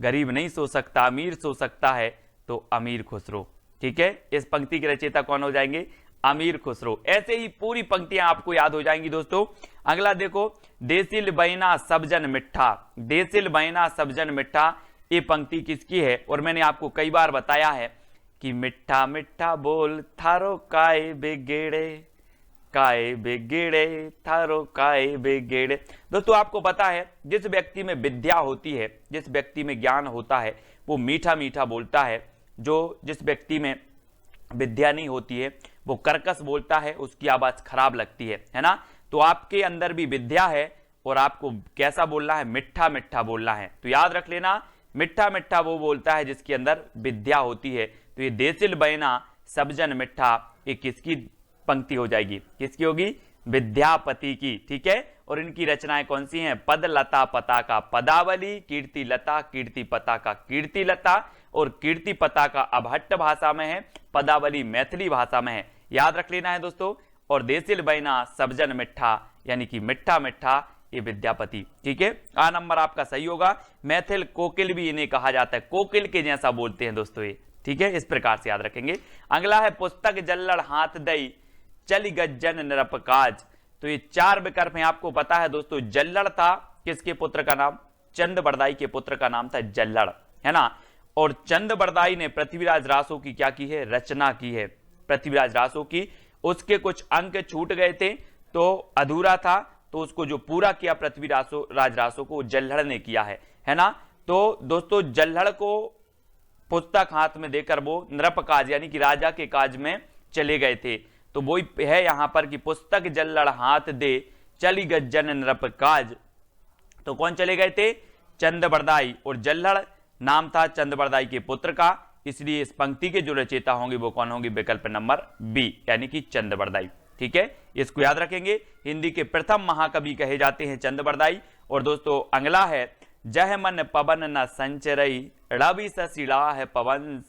गरीब नहीं सो सकता, अमीर सो सकता है, तो अमीर खुसरो। ठीक है, इस पंक्ति के रचयिता कौन हो जाएंगे? अमीर खुसरो। ऐसे ही पूरी पंक्तियां आपको याद हो जाएंगी दोस्तों। अगला देखो, देसिल बैना सबजन मिठा, देसिल बैना सबजन मिठा, ये पंक्ति किसकी है? और मैंने आपको कई बार बताया है कि मिठा मिठा बोल थारो काय बेगेड़े, काय बेगेड़े थारो काय बेगेड़े। दोस्तों आपको पता है, जिस व्यक्ति में विद्या होती है, जिस व्यक्ति में ज्ञान होता है, वो मीठा मीठा बोलता है। जो जिस व्यक्ति में विद्या नहीं होती है वो कर्कश बोलता है, उसकी आवाज खराब लगती है ना। तो आपके अंदर भी विद्या है और आपको कैसा बोलना है? मिठा मिठा बोलना है। तो याद रख लेना, मिठा मिठा वो बोलता है जिसके अंदर विद्या होती है। तो ये देसिल बैना सबजन मिठा, ये किसकी पंक्ति हो जाएगी? किसकी होगी? विद्यापति की। ठीक है, और इनकी रचनाएं कौन सी हैं? पद लता पताका पदावली, कीर्ति लता कीर्ति पताका कीर्ति लता, और कीर्ति पताका अभट्ट भाषा में है, पदावली मैथिली भाषा में है। याद रख लेना है दोस्तों। और देसिल बैना सबजन मिठा, यानी कि मिठा मिठा, ये विद्यापति। ठीक है, आ नंबर आपका सही होगा। मैथिल कोकिल भी इन्हें कहा जाता है, कोकिल के जैसा बोलते हैं दोस्तों ये। ठीक है, इस प्रकार से याद रखेंगे। अगला है पुस्तक जल्लड़ हाथ दई चल गज्जन निरपकाज। तो ये 4 विकल्प हैं, आपको पता है दोस्तों। जल्लड़ था किसके पुत्र का नाम? चंद बरदाई के पुत्र का नाम था जल्लड़, है ना। और चंद बरदाई ने पृथ्वीराज रासो की क्या की है? रचना की है, पृथ्वीराज रासो की। उसके कुछ अंक छूट गए थे तो अधूरा था, तो उसको जो पूरा किया पृथ्वीराज रासो को जल्लड़ ने किया है ना। तो दोस्तों जल्लड़ को पुस्तक हाथ में देकर वो नृपकाज यानी कि राजा के काज में चले गए थे। तो वो है यहां पर कि पुस्तक जल्लड़ हाथ दे चली गज्जन नृपकाज। तो कौन चले गए थे? चंद बरदाई। और जल्लड़ नाम था चंद बरदाई के पुत्र का, इसलिए इस पंक्ति के जो रचयिता होंगे वो कौन होंगे? विकल्प नंबर बी, यानी कि चंद बरदाई। ठीक है, इसको याद रखेंगे। हिंदी के प्रथम महाकवि कहे जाते हैं चंद बरदाई। और दोस्तों अगला है, जह मन पवन न संचरई रवि सशिला है पवंस,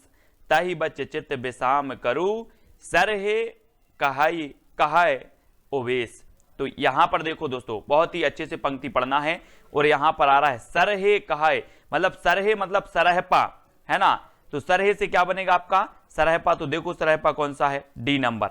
तहि बच चित विसाम करू सरहे कहाय ओवेश। तो यहां पर देखो दोस्तों, बहुत ही अच्छे से पंक्ति पढ़ना है। और यहां पर आ रहा है सरहे कहाय, मतलब सरहे मतलब सरहपा, है ना। तो सरहे से क्या बनेगा आपका? सरहपा। तो देखो सरहपा कौन सा है? डी नंबर,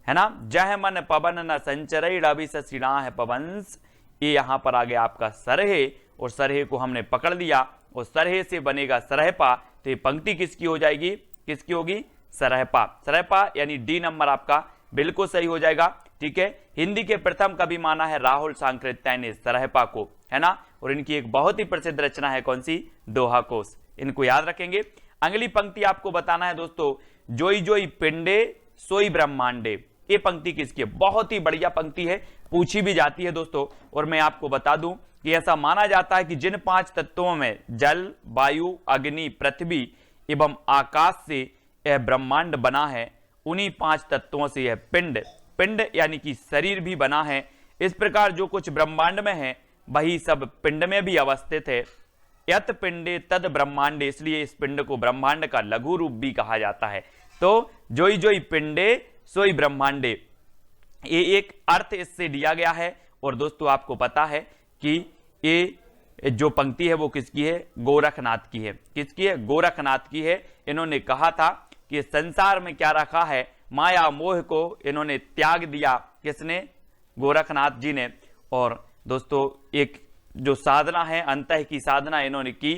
है ना। जह मन पवन न संचरई रवि सशिला है पवंस, ये यहां पर आ गया आपका सरहे। और सरहे को हमने पकड़ लिया और सरहे से बनेगा सरहपा। तो ये पंक्ति किसकी हो जाएगी? किसकी होगी? सरहपा। सरहपा यानी डी नंबर आपका बिल्कुल सही हो जाएगा। ठीक है, हिंदी के प्रथम कवि माना है राहुल सांकृत्याय ने सरहपा को, है ना। और इनकी एक बहुत ही प्रसिद्ध रचना है कौन सी? दोहा कोश। इनको याद रखेंगे। अगली पंक्ति आपको बताना है दोस्तों, जोई जोई पिंडे सोई ब्रह्मांडे। ये पंक्ति किसकी है? बहुत ही बढ़िया पंक्ति है, पूछी भी जाती है दोस्तों। और मैं आपको बता दूं कि ऐसा माना जाता है कि जिन 5 तत्वों में जल, वायु, अग्नि, पृथ्वी एवं आकाश से यह ब्रह्मांड बना है, उन्हीं 5 तत्वों से यह पिंड यानी कि शरीर भी बना है। इस प्रकार जो कुछ ब्रह्मांड में है वही सब पिंड में भी अवस्थित है। यत पिंडे तद ब्रह्मांडे, इसलिए इस पिंड को ब्रह्मांड का लघु रूप भी कहा जाता है। तो जोई जोई पिंडे सोई ब्रह्मांडे, ये एक अर्थ इससे लिया गया है। और दोस्तों आपको पता है कि ये जो पंक्ति है वो किसकी है? गोरखनाथ की है। किसकी है? गोरखनाथ की है। इन्होंने कहा था कि संसार में क्या रखा है? माया मोह को इन्होंने त्याग दिया। किसने? गोरखनाथ जी ने। और दोस्तों एक जो साधना है, अंतः की साधना इन्होंने की।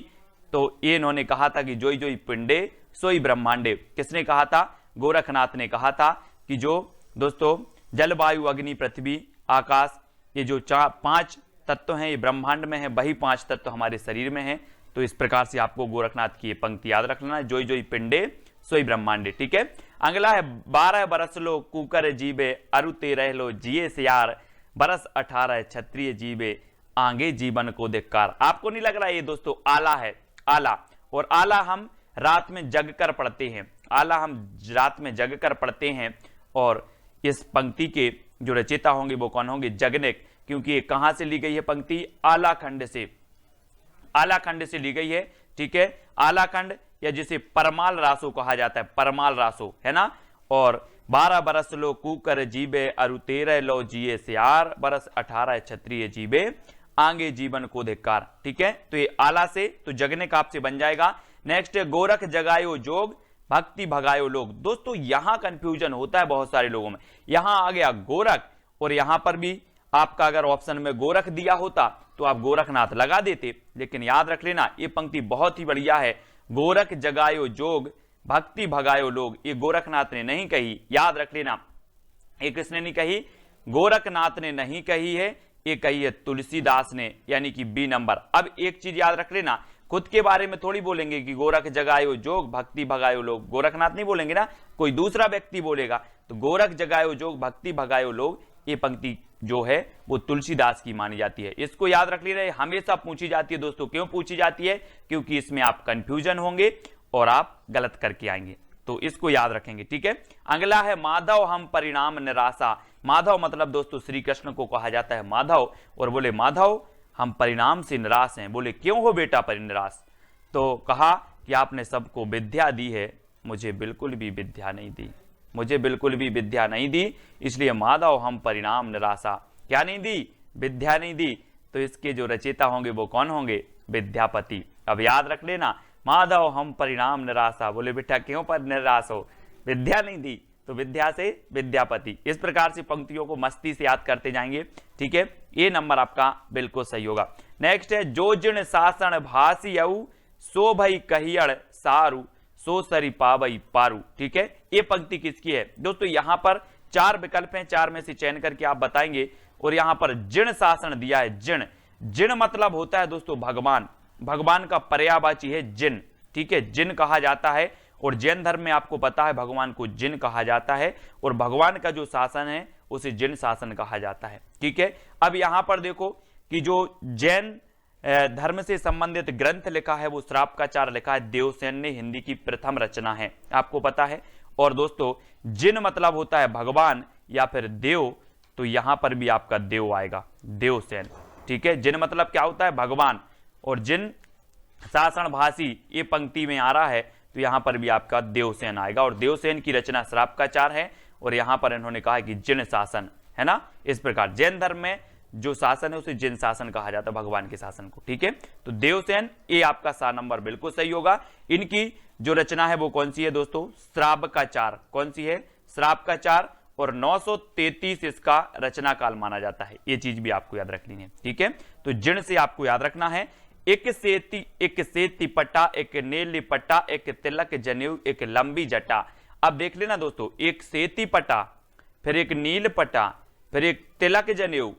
तो ये इन्होंने कहा था कि जोई जोई पिंडे सोई ब्रह्मांडे। किसने कहा था? गोरखनाथ ने कहा था कि जो दोस्तों जल, वायु, अग्नि, पृथ्वी, आकाश, ये जो 5 तत्व हैं ये ब्रह्मांड में है, वही 5 तत्व हमारे शरीर में है। तो इस प्रकार से आपको गोरखनाथ की ये पंक्ति याद रखना है, जोई जोई पिंडे सोई ब्रह्मांडे। ठीक है, अगला है 12 बरस लो कुकर जीवे अरु 13 लो जिए सियार, बरस 18 क्षत्रिय जीवे आगे जीवन को धिक्कार। आपको नहीं लग रहा है ये दोस्तों आला है? आला। और आला हम रात में जग कर पढ़ते हैं, आला हम रात में जग कर पढ़ते हैं। और इस पंक्ति के जो रचयिता होंगे वो कौन होंगे? जगनेक। क्योंकि ये कहां से ली गई है पंक्ति? आलाखंड से, आलाखंड से ली गई है। ठीक है, आलाखंड या जिसे परमाल रासो कहा जाता है, परमाल रासो, है ना। और 12 बरस लो कुकर जीवे अरु 13 लो जिए सियार, बरस 18 क्षत्रिय जीवे आगे जीवन को धिक्कार। ठीक है, तो ये आला से तो जगने का आपसे बन जाएगा। नेक्स्ट है गोरख जगायो जोग भक्ति भगायो लोग। दोस्तों यहां कंफ्यूजन होता है बहुत सारे लोगों में, यहां आ गया गोरख और यहां पर भी आपका अगर ऑप्शन में गोरख दिया होता तो आप गोरखनाथ लगा देते, लेकिन याद रख लेना ये पंक्ति बहुत ही बढ़िया है। गोरख जगायो जोग भक्ति भगायो लोग, ये गोरखनाथ ने नहीं कही, याद रख लेना। ये किसने नहीं कही? गोरखनाथ ने नहीं कही है, ये कही है तुलसीदास ने, यानी कि बी नंबर। अब एक चीज याद रख लेना, खुद के बारे में थोड़ी बोलेंगे कि गोरख जगायो जोग भक्ति भगायो लोग, गोरखनाथ नहीं बोलेंगे ना, कोई दूसरा व्यक्ति बोलेगा। तो गोरख जगायो जोग भक्ति भगायो लोग, ये पंक्ति जो है वो तुलसीदास की मानी जाती है। इसको याद रख लेना, हमेशा पूछी जाती है दोस्तों। क्यों पूछी जाती है? क्योंकि इसमें आप कंफ्यूजन होंगे और आप गलत करके आएंगे, तो इसको याद रखेंगे। ठीक है, अगला है माधव हम परिणाम निराशा। माधव मतलब दोस्तों श्री कृष्ण को कहा जाता है माधव, और बोले माधव हम परिणाम से निराश हैं। बोले क्यों हो बेटा परिनिराश? तो कहा कि आपने सबको विद्या दी है, मुझे बिल्कुल भी विद्या नहीं दी, मुझे बिल्कुल भी विद्या नहीं दी, इसलिए माधव हम परिणाम निराशा। क्या नहीं दी? विद्या नहीं दी। तो इसके जो रचयिता होंगे वो कौन होंगे? विद्यापति। अब याद रख लेना, माधव हम परिणाम निराशा। बोले बेटा क्यों पर निराश हो? विद्या नहीं दी, तो विद्या से विद्यापति। इस प्रकार से पंक्तियों को मस्ती से याद करते जाएंगे। ठीक है, ये नंबर आपका बिल्कुल सही होगा। नेक्स्ट है जो जिन शासन भासियऊ सो भई कहियड़ सारू सो सरी पावई पारू। ठीक है, ये पंक्ति किसकी है? दोस्तों यहां पर 4 विकल्प हैं, 4 में से चयन करके आप बताएंगे। और यहां पर जिन शासन दिया है, जिन। जिन मतलब होता है दोस्तों भगवान, भगवान का पर्यायवाची है जिन। ठीक है, जिन कहा जाता है, और जैन धर्म में आपको पता है भगवान को जिन कहा जाता है, और भगवान का जो शासन है उसे जिन शासन कहा जाता है। ठीक है, अब यहां पर देखो कि जो जैन धर्म से संबंधित ग्रंथ लिखा है वो श्रापकाचार लिखा है, देवसेन ने हिंदी की प्रथम रचना है, आपको पता है। और दोस्तों जिन मतलब होता है भगवान या फिर देव, तो यहां पर भी आपका देव आएगा, देवसेन। ठीक है, जिन मतलब क्या होता है? भगवान। और जिन शासन भाषी ये पंक्ति में आ रहा है, तो यहां पर भी आपका देवसेन आएगा। और देवसेन की रचना श्रापकाचार है, और यहां पर इन्होंने कहा है कि जिन शासन, है ना। इस प्रकार जैन धर्म में जो शासन है उसे जिन शासन कहा जाता है, भगवान के शासन को। ठीक है, तो देवसेन ये आपका 7 नंबर बिल्कुल सही होगा। इनकी जो रचना है वो कौन सी है दोस्तों? श्रापकाचार। कौन सी है? श्रापकाचार। और 933 इसका रचना काल माना जाता है, ये चीज भी आपको याद रखनी है। ठीक है, तो जिन से आपको याद रखना है, एक सेती पट्टा, एक नीली पट्टा, एक तिलक जनेऊ, एक लंबी जटा। अब देख लेना दोस्तों, एक सेती पट्टा, फिर एक नील पट्टा, फिर एक तिलक जनेऊ,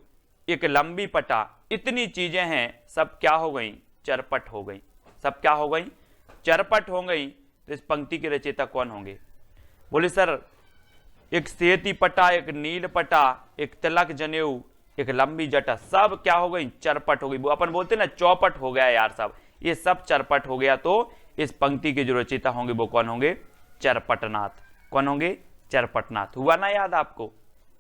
एक लंबी पट्टा, इतनी चीजें हैं, सब क्या हो गई? चरपट हो गई। सब क्या हो गई? चरपट हो गई। तो इस पंक्ति के रचयिता कौन होंगे? बोले सर एक सेती पट्टा, एक नील पट्टा, एक तिलक जनेऊ, एक लंबी जटा, सब क्या हो गई? चरपट हो गई। वो अपन बोलते ना चौपट हो गया यार साहब, ये सब चरपट हो गया। तो इस पंक्ति के जो रचयिता होंगे वो कौन होंगे? चरपटनाथ। कौन होंगे? चरपटनाथ। हुआ ना याद आपको,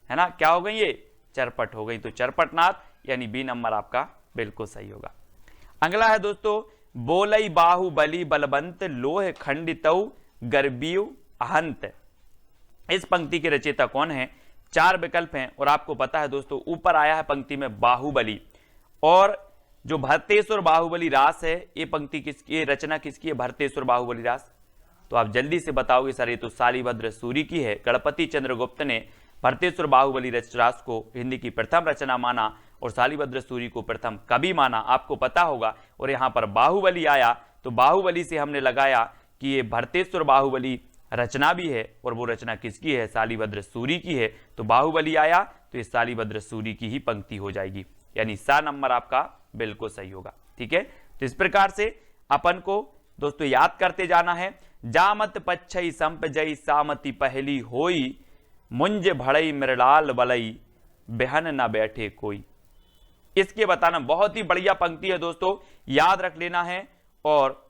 है ना? क्या हो गई? ये चरपट हो गई। तो चरपटनाथ यानी बी नंबर आपका बिल्कुल सही होगा। अगला है दोस्तों बोलई बाहुबली बलवंत लोह खंडितऊ गर्बीव अहंत। इस पंक्ति के रचयिता कौन है? 4 विकल्प हैं, और आपको पता है दोस्तों ऊपर आया है पंक्ति में बाहुबली, और जो भरतेश्वर बाहुबली रास है, ये पंक्ति किसकी, रचना किसकी है? भरतेश्वर बाहुबली रास। तो आप जल्दी से बताओगे सर ये तो शालिभद्र सूरी की है। गणपति चंद्रगुप्त ने भरतेश्वर बाहुबली रास को हिंदी की प्रथम रचना माना, और शालिभद्र सूरी को प्रथम कवि माना, आपको पता होगा। और यहां पर बाहुबली आया, तो बाहुबली से हमने लगाया कि ये भरतेश्वर बाहुबली रचना भी है, और वो रचना किसकी है? शालिभद्र सूरी की है। तो बाहुबली आया तो ये शालिभद्र सूरी की ही पंक्ति हो जाएगी, यानी 7 नंबर आपका बिल्कुल सही होगा। ठीक है, तो इस प्रकार से अपन को दोस्तों याद करते जाना है। जामत पच्छई संप जई सामति पहली होई, मुंज भड़ई मृणाल बलई बेहन न बैठे कोई। इसके बताना बहुत ही बढ़िया पंक्ति है दोस्तों, याद रख लेना है। और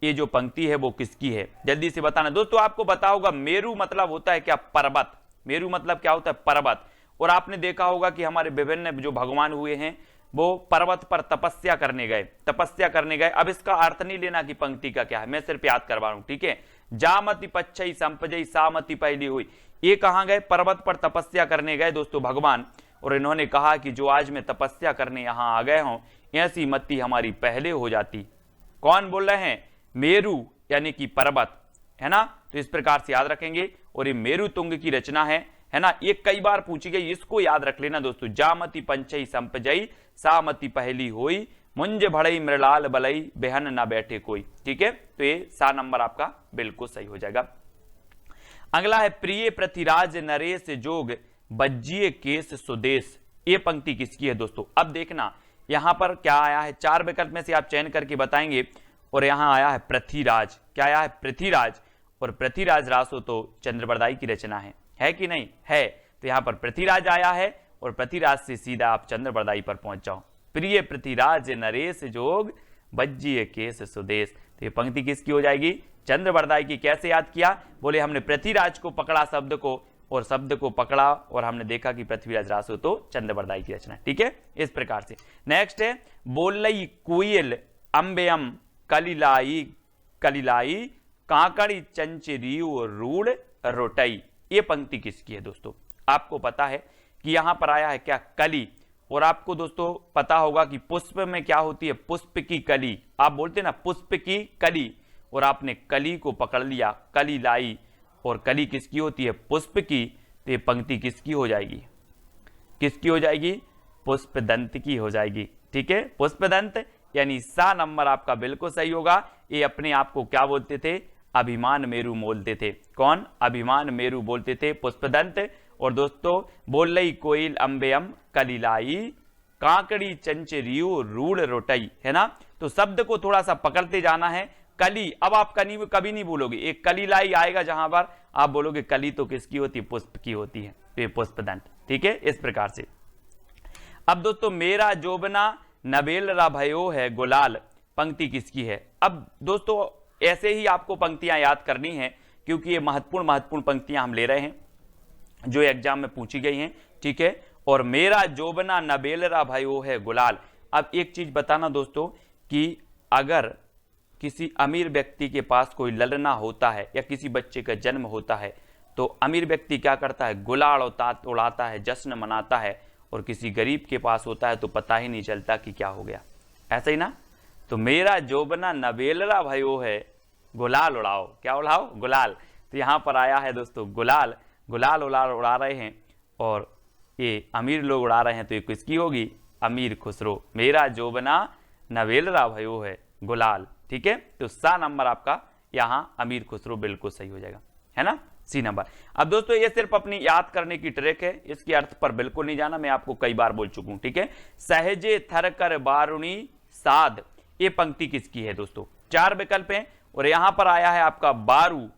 ये जो पंक्ति है वो किसकी है? जल्दी से बताना दोस्तों। आपको पता होगा मेरु मतलब होता है क्या? पर्वत। मेरु मतलब क्या होता है? पर्वत। और आपने देखा होगा कि हमारे विभिन्न जो भगवान हुए हैं वो पर्वत पर तपस्या करने गए, तपस्या करने गए। अब इसका अर्थ नहीं लेना कि पंक्ति का क्या है, मैं सिर्फ याद करवा रहा हूं। ठीक है, जामति पच्छई संपजई सामति पहली हुई, ये कहां गए? पर्वत पर तपस्या करने गए दोस्तों भगवान। और इन्होंने कहा कि जो आज मैं तपस्या करने यहाँ आ गए हूं, ऐसी मति हमारी पहले हो जाती। कौन बोल रहे हैं? मेरू यानी कि पर्वत, है ना। तो इस प्रकार से याद रखेंगे। और ये मेरु तुंग की रचना है ना। ये कई बार पूछी गई, इसको याद रख लेना दोस्तों। जामति पंचई संपजई, सामति पहली होई, मुंज भड़ई मृलाल बलई, बेहन ना बैठे कोई। ठीक है, तो ये सा नंबर आपका बिल्कुल सही हो जाएगा। अगला है प्रिय पृथ्वीराज नरेश जोग, बज्जिए केस सुदेश। ये पंक्ति किसकी है दोस्तों? अब देखना यहां पर क्या आया है, 4 विकल्प में से आप चयन करके बताएंगे। और यहां आया है पृथ्वीराज। क्या आया है? पृथ्वीराज। और पृथ्वीराज रासो तो चंद्रबरदाई की रचना है कि नहीं? है। तो यहां पर पृथ्वीराज आया है और पृथ्वीराज से सीधा आप चंद्रबरदाई पर पहुंच जाओ। प्रिय पृथ्वीराज नरेश जोग, बज्जिए केस सुदेश। तो ये पंक्ति किसकी हो जाएगी? चंद्रबरदाई की। कैसे याद किया? बोले हमने पृथ्वीराज को पकड़ा शब्द को, और शब्द को पकड़ा और हमने देखा कि पृथ्वीराज रासो तो चंद्रबरदाई की रचना। ठीक है, इस प्रकार से। नेक्स्ट है बोलई कुयल अंबेयम कलिलाई कलिलाई, कांकड़ी चंचरी रूढ़ रोटई। ये पंक्ति किसकी है दोस्तों? आपको पता है कि यहां पर आया है क्या? कली। और आपको दोस्तों पता होगा कि पुष्प में क्या होती है? पुष्प की कली। आप बोलते हैं ना पुष्प की कली, और आपने कली को पकड़ लिया, कली लाई। और कली किसकी होती है? पुष्प की। तो ये पंक्ति किसकी हो जाएगी? किसकी हो जाएगी? पुष्पदंत की हो जाएगी। ठीक है, पुष्पदंत यानी सा नंबर आपका बिल्कुल सही होगा। ये अपने आप को क्या बोलते थे? अभिमान मेरु बोलते थे। कौन? अभिमान मेरु बोलते थे, पुष्पदंत। और दोस्तों बोलई कोयल अंबेयम कलिलाई, कांकड़ी चंचरियो रूढ़ रोटई, है ना। तो शब्द को थोड़ा सा पकड़ते जाना है। कली, अब आप कभी नहीं बोलोगे, एक कलिलाई आएगा जहां पर आप बोलोगे कली तो किसकी होती है? पुष्प की होती है। तो ये पुष्पदंत। ठीक है, इस प्रकार से। अब दोस्तों मेरा जोबना नबेल रा भयो है गुलाल, पंक्ति किसकी है? अब दोस्तों ऐसे ही आपको पंक्तियां याद करनी है, क्योंकि ये महत्वपूर्ण पंक्तियां हम ले रहे हैं जो एग्जाम में पूछी गई हैं। ठीक है, और मेरा जोबना नबेल रा भयो है गुलाल। अब एक चीज बताना दोस्तों कि अगर किसी अमीर व्यक्ति के पास कोई ललना होता है या किसी बच्चे का जन्म होता है, तो अमीर व्यक्ति क्या करता है? गुलाल उड़ाता है, जश्न मनाता है। और किसी गरीब के पास होता है तो पता ही नहीं चलता कि क्या हो गया। ऐसा ही ना। तो मेरा जोबना नबेलरा भयो है गुलाल उड़ाओ। क्या उड़ाओ? गुलाल। तो यहां पर आया है दोस्तों गुलाल। गुलाल उड़ा रहे हैं और ये अमीर लोग उड़ा रहे हैं, तो ये किसकी होगी? अमीर खुसरो। मेरा जोबना नबेलरा भयो है गुलाल। ठीक है, तो सा नंबर आपका यहां अमीर खुसरो बिल्कुल सही हो जाएगा, है ना, सी नंबर। अब दोस्तों ये सिर्फ अपनी याद करने की ट्रिक है, इसके अर्थ पर बिल्कुल नहीं जाना, मैं आपको कई बार बोल चुका हूं। ठीक है, सहजे थर कर बारुणी साध, ये पंक्ति किसकी है दोस्तों? 4 विकल्प हैं और यहां पर आया है आपका बारू।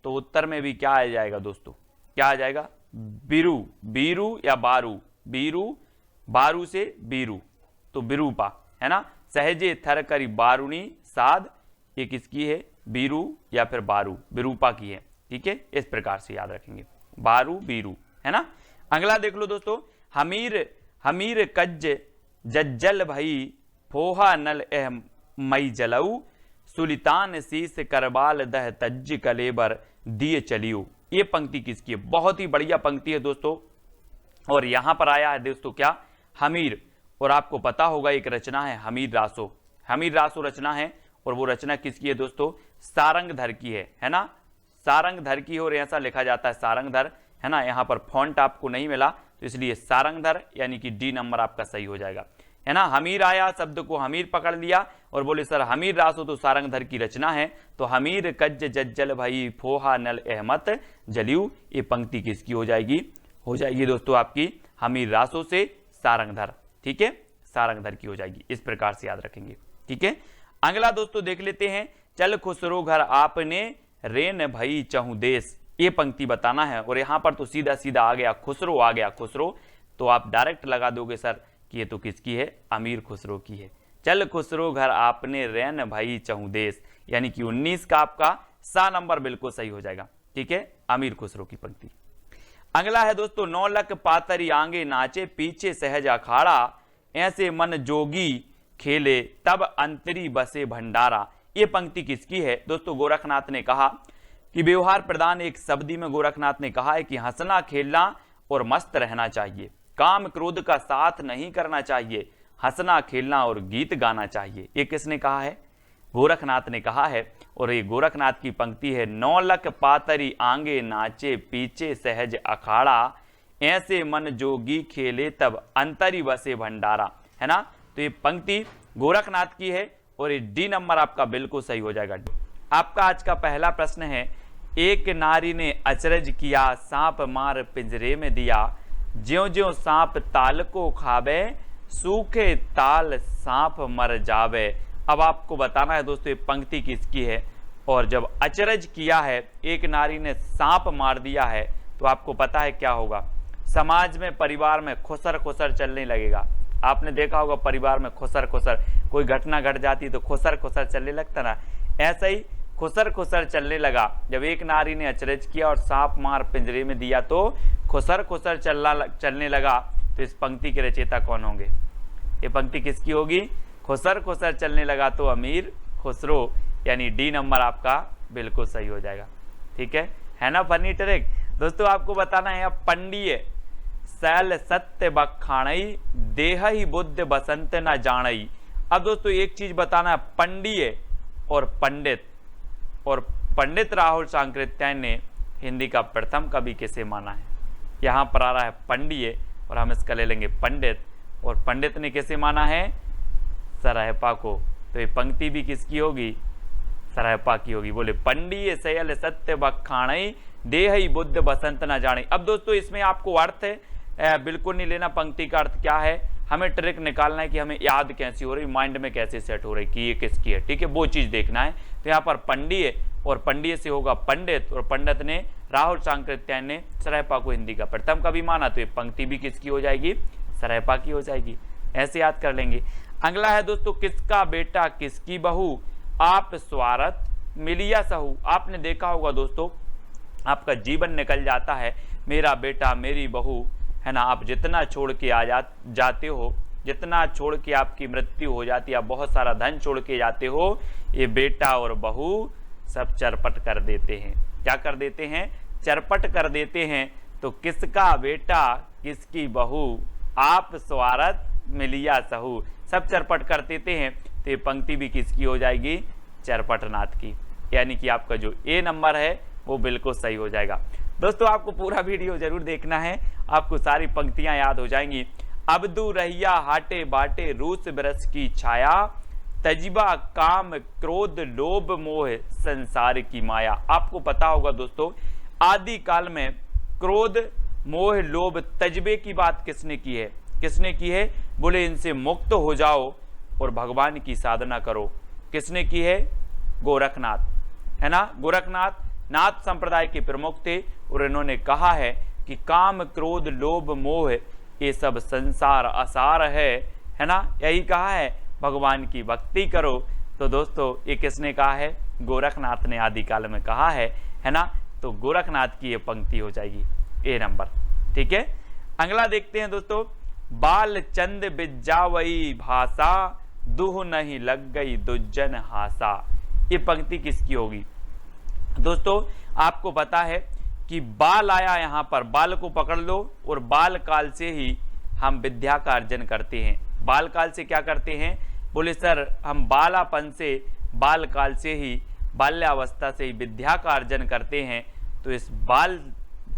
तो उत्तर में भी क्या आ जाएगा दोस्तों? क्या आ जाएगा? बीरू, बीरू या बारू। बीरू, बारू से बीरू, तो बिरूपा, है ना। सहजे थर करी बारुणी साध, ये किसकी है? बीरू या फिर बारू, बिरूपा की है। ठीक है, इस प्रकार से याद रखेंगे, बारू बीरू, है ना। अगला देख लो दोस्तों, हमीर हमीर कज्ज जज्जल भई, फोहा नल एह मई जलऊ, सुलितान शीस करबाल दह तज्ज कलेबर दिए चलियो। ये पंक्ति किसकी है? बहुत ही बढ़िया पंक्ति है दोस्तों। और यहां पर आया है दोस्तों क्या? हमीर। और आपको पता होगा एक रचना है हमीर रासो। हमीर रासो रचना है, और वो रचना किसकी है दोस्तों? सारंगधर की है ना। सारंगधर की, और ऐसा लिखा जाता है सारंगधर, है ना। यहां पर फॉन्ट आपको नहीं मिला, तो इसलिए सारंगधर यानी कि डी नंबर आपका सही हो जाएगा, है ना। हमीर आया, शब्द को हमीर पकड़ लिया और बोले सर हमीर रासो तो सारंगधर की रचना है, तो हमीर कज्ज जज्जल भाई फोहा नल अहमत जलियू, ये पंक्ति किसकी हो जाएगी? हो जाएगी दोस्तों आपकी हमीर रासो से सारंगधर। ठीक है, सारंगधर की हो जाएगी। इस प्रकार से याद रखेंगे। ठीक है, अगला दोस्तों देख लेते हैं, चल खुसरो घर आपने रेन भई चहु देश, ये पंक्ति बताना है। और यहां पर तो सीधा सीधा आ गया खुसरो, आ गया खुसरो, तो आप डायरेक्ट लगा दोगे सर कि ये तो किसकी है? अमीर खुसरो की है। चल खुसरो घर आपने रेन भई चहु देश, यानी कि 19 का आपका सा नंबर बिल्कुल सही हो जाएगा। ठीक है, अमीर खुसरो की पंक्ति। अगला है दोस्तों, 9 लख पातरी आंगे नाचे, पीछे सहज अखाड़ा, ऐसे मन जोगी खेले, तब अंतरी बसे भंडारा। ये पंक्ति किसकी है दोस्तों? गोरखनाथ ने कहा कि व्यवहार प्रधान एक शब्दी में गोरखनाथ ने कहा है कि हंसना खेलना और मस्त रहना चाहिए। काम क्रोध का साथ नहीं करना चाहिए, हंसना खेलना और गीत गाना चाहिए। ये किसने कहा है? गोरखनाथ ने कहा है। और ये गोरखनाथ की पंक्ति है, 9 लख पातरी आंगे नाचे पीछे सहज अखाड़ा, ऐसे मन जोगी खेले तब अंतरी बसे भंडारा, है ना। तो ये पंक्ति गोरखनाथ की है और ये डी नंबर आपका बिल्कुल सही हो जाएगा। आपका आज का पहला प्रश्न है, एक नारी ने अचरज किया, सांप मार पिंजरे में दिया, ज्यों ज्यों सांप ताल को खावे, सूखे ताल सांप मर जावे। अब आपको बताना है दोस्तों ये पंक्ति किसकी है। और जब अचरज किया है, एक नारी ने सांप मार दिया है, तो आपको पता है क्या होगा? समाज में, परिवार में खुसर खुसर चलने लगेगा। आपने देखा होगा परिवार में खुसर खुसर, कोई घटना घट जाती तो खुसर खुसर चलने लगता ना, ऐसा ही खुसर खुसर चलने लगा। जब एक नारी ने अचरज किया और सांप मार पिंजरे में दिया तो खुसर खुसर चलने लगा। तो इस पंक्ति के रचयिता कौन होंगे? ये पंक्ति किसकी होगी? खुसर खुसर चलने लगा तो अमीर खुसरो, यानी डी नंबर आपका बिल्कुल सही हो जाएगा। ठीक है ना फनी ट्रिक। दोस्तों आपको बताना है, अब पंडिये सैल सत्य बखाणई, देह ही बुद्ध बसंत न जानई। अब दोस्तों एक चीज बताना है, पंडिये और पंडित, और पंडित राहुल सांकृत्यायन ने हिंदी का प्रथम कवि किसे माना है? यहाँ पर आ रहा है पंडिये और हम इसका ले लेंगे पंडित, और पंडित ने किसे माना है? सरहपा को। तो ये पंक्ति भी किसकी होगी? सरहपा की होगी। बोले पंडिये सयल सत्य बखाणई, देह ही बुद्ध बसंत न जाने। अब दोस्तों इसमें आपको अर्थ बिल्कुल नहीं लेना, पंक्ति का अर्थ क्या है, हमें ट्रिक निकालना है कि हमें याद कैसी हो रही, माइंड में कैसे सेट हो रही कि ये किसकी है। ठीक है, वो चीज देखना है। तो यहाँ पर पंडिये और पंडिये से होगा पंडित, और पंडित ने राहुल सांकृत्यायन ने सरहपा को हिंदी का प्रथम कवि माना, तो ये पंक्ति भी किसकी हो जाएगी? सरहपा की हो जाएगी। ऐसे याद कर लेंगे। अगला है दोस्तों, किसका बेटा किसकी बहू, आप स्वार्थ मिलिया सहू। आपने देखा होगा दोस्तों, आपका जीवन निकल जाता है, मेरा बेटा मेरी बहू, है ना। आप जितना छोड़ के जाते हो, जितना छोड़ के आपकी मृत्यु हो जाती है, आप बहुत सारा धन छोड़ के जाते हो, ये बेटा और बहू सब चरपट कर देते हैं। क्या कर देते हैं? चरपट कर देते हैं। तो किसका बेटा किसकी बहू, आप स्वार्थ मिलिया सहू, सब चरपट कर देते हैं। तो ये पंक्ति भी किसकी हो जाएगी? चरपटनाथ की। यानी कि आपका जो ए नंबर है वो बिल्कुल सही हो जाएगा। दोस्तों आपको पूरा वीडियो जरूर देखना है, आपको सारी पंक्तियां याद हो जाएंगी। अबदू रहिया हाटे बाटे, रूस बरस की छाया, तजबा काम क्रोध लोभ मोह संसार की माया। आपको पता होगा दोस्तों, आदि काल में क्रोध मोह लोभ तजबे की बात किसने की है? किसने की है? बोले इनसे मुक्त हो जाओ और भगवान की साधना करो। किसने की है? गोरखनाथ, है ना। गोरखनाथ नाथ संप्रदाय के प्रमुख थे और इन्होंने कहा है कि काम क्रोध लोभ मोह ये सब संसार असार है ना। यही कहा है, भगवान की भक्ति करो। तो दोस्तों ये किसने कहा है? गोरखनाथ ने आदिकाल में कहा है ना। तो गोरखनाथ की ये पंक्ति हो जाएगी ए नंबर। ठीक है, अगला देखते हैं दोस्तों, बाल चंद बिजावई भाषा, दुह नहीं लग गई दुज्जन हासा। ये पंक्ति किसकी होगी? दोस्तों आपको पता है कि बाल आया, यहाँ पर बाल को पकड़ लो, और बाल काल से ही हम विद्या का अर्जन करते हैं। बाल काल से क्या करते हैं? बोले सर हम बालापन से, बाल काल से ही, बाल्यावस्था से ही विद्या का अर्जन करते हैं। तो इस बाल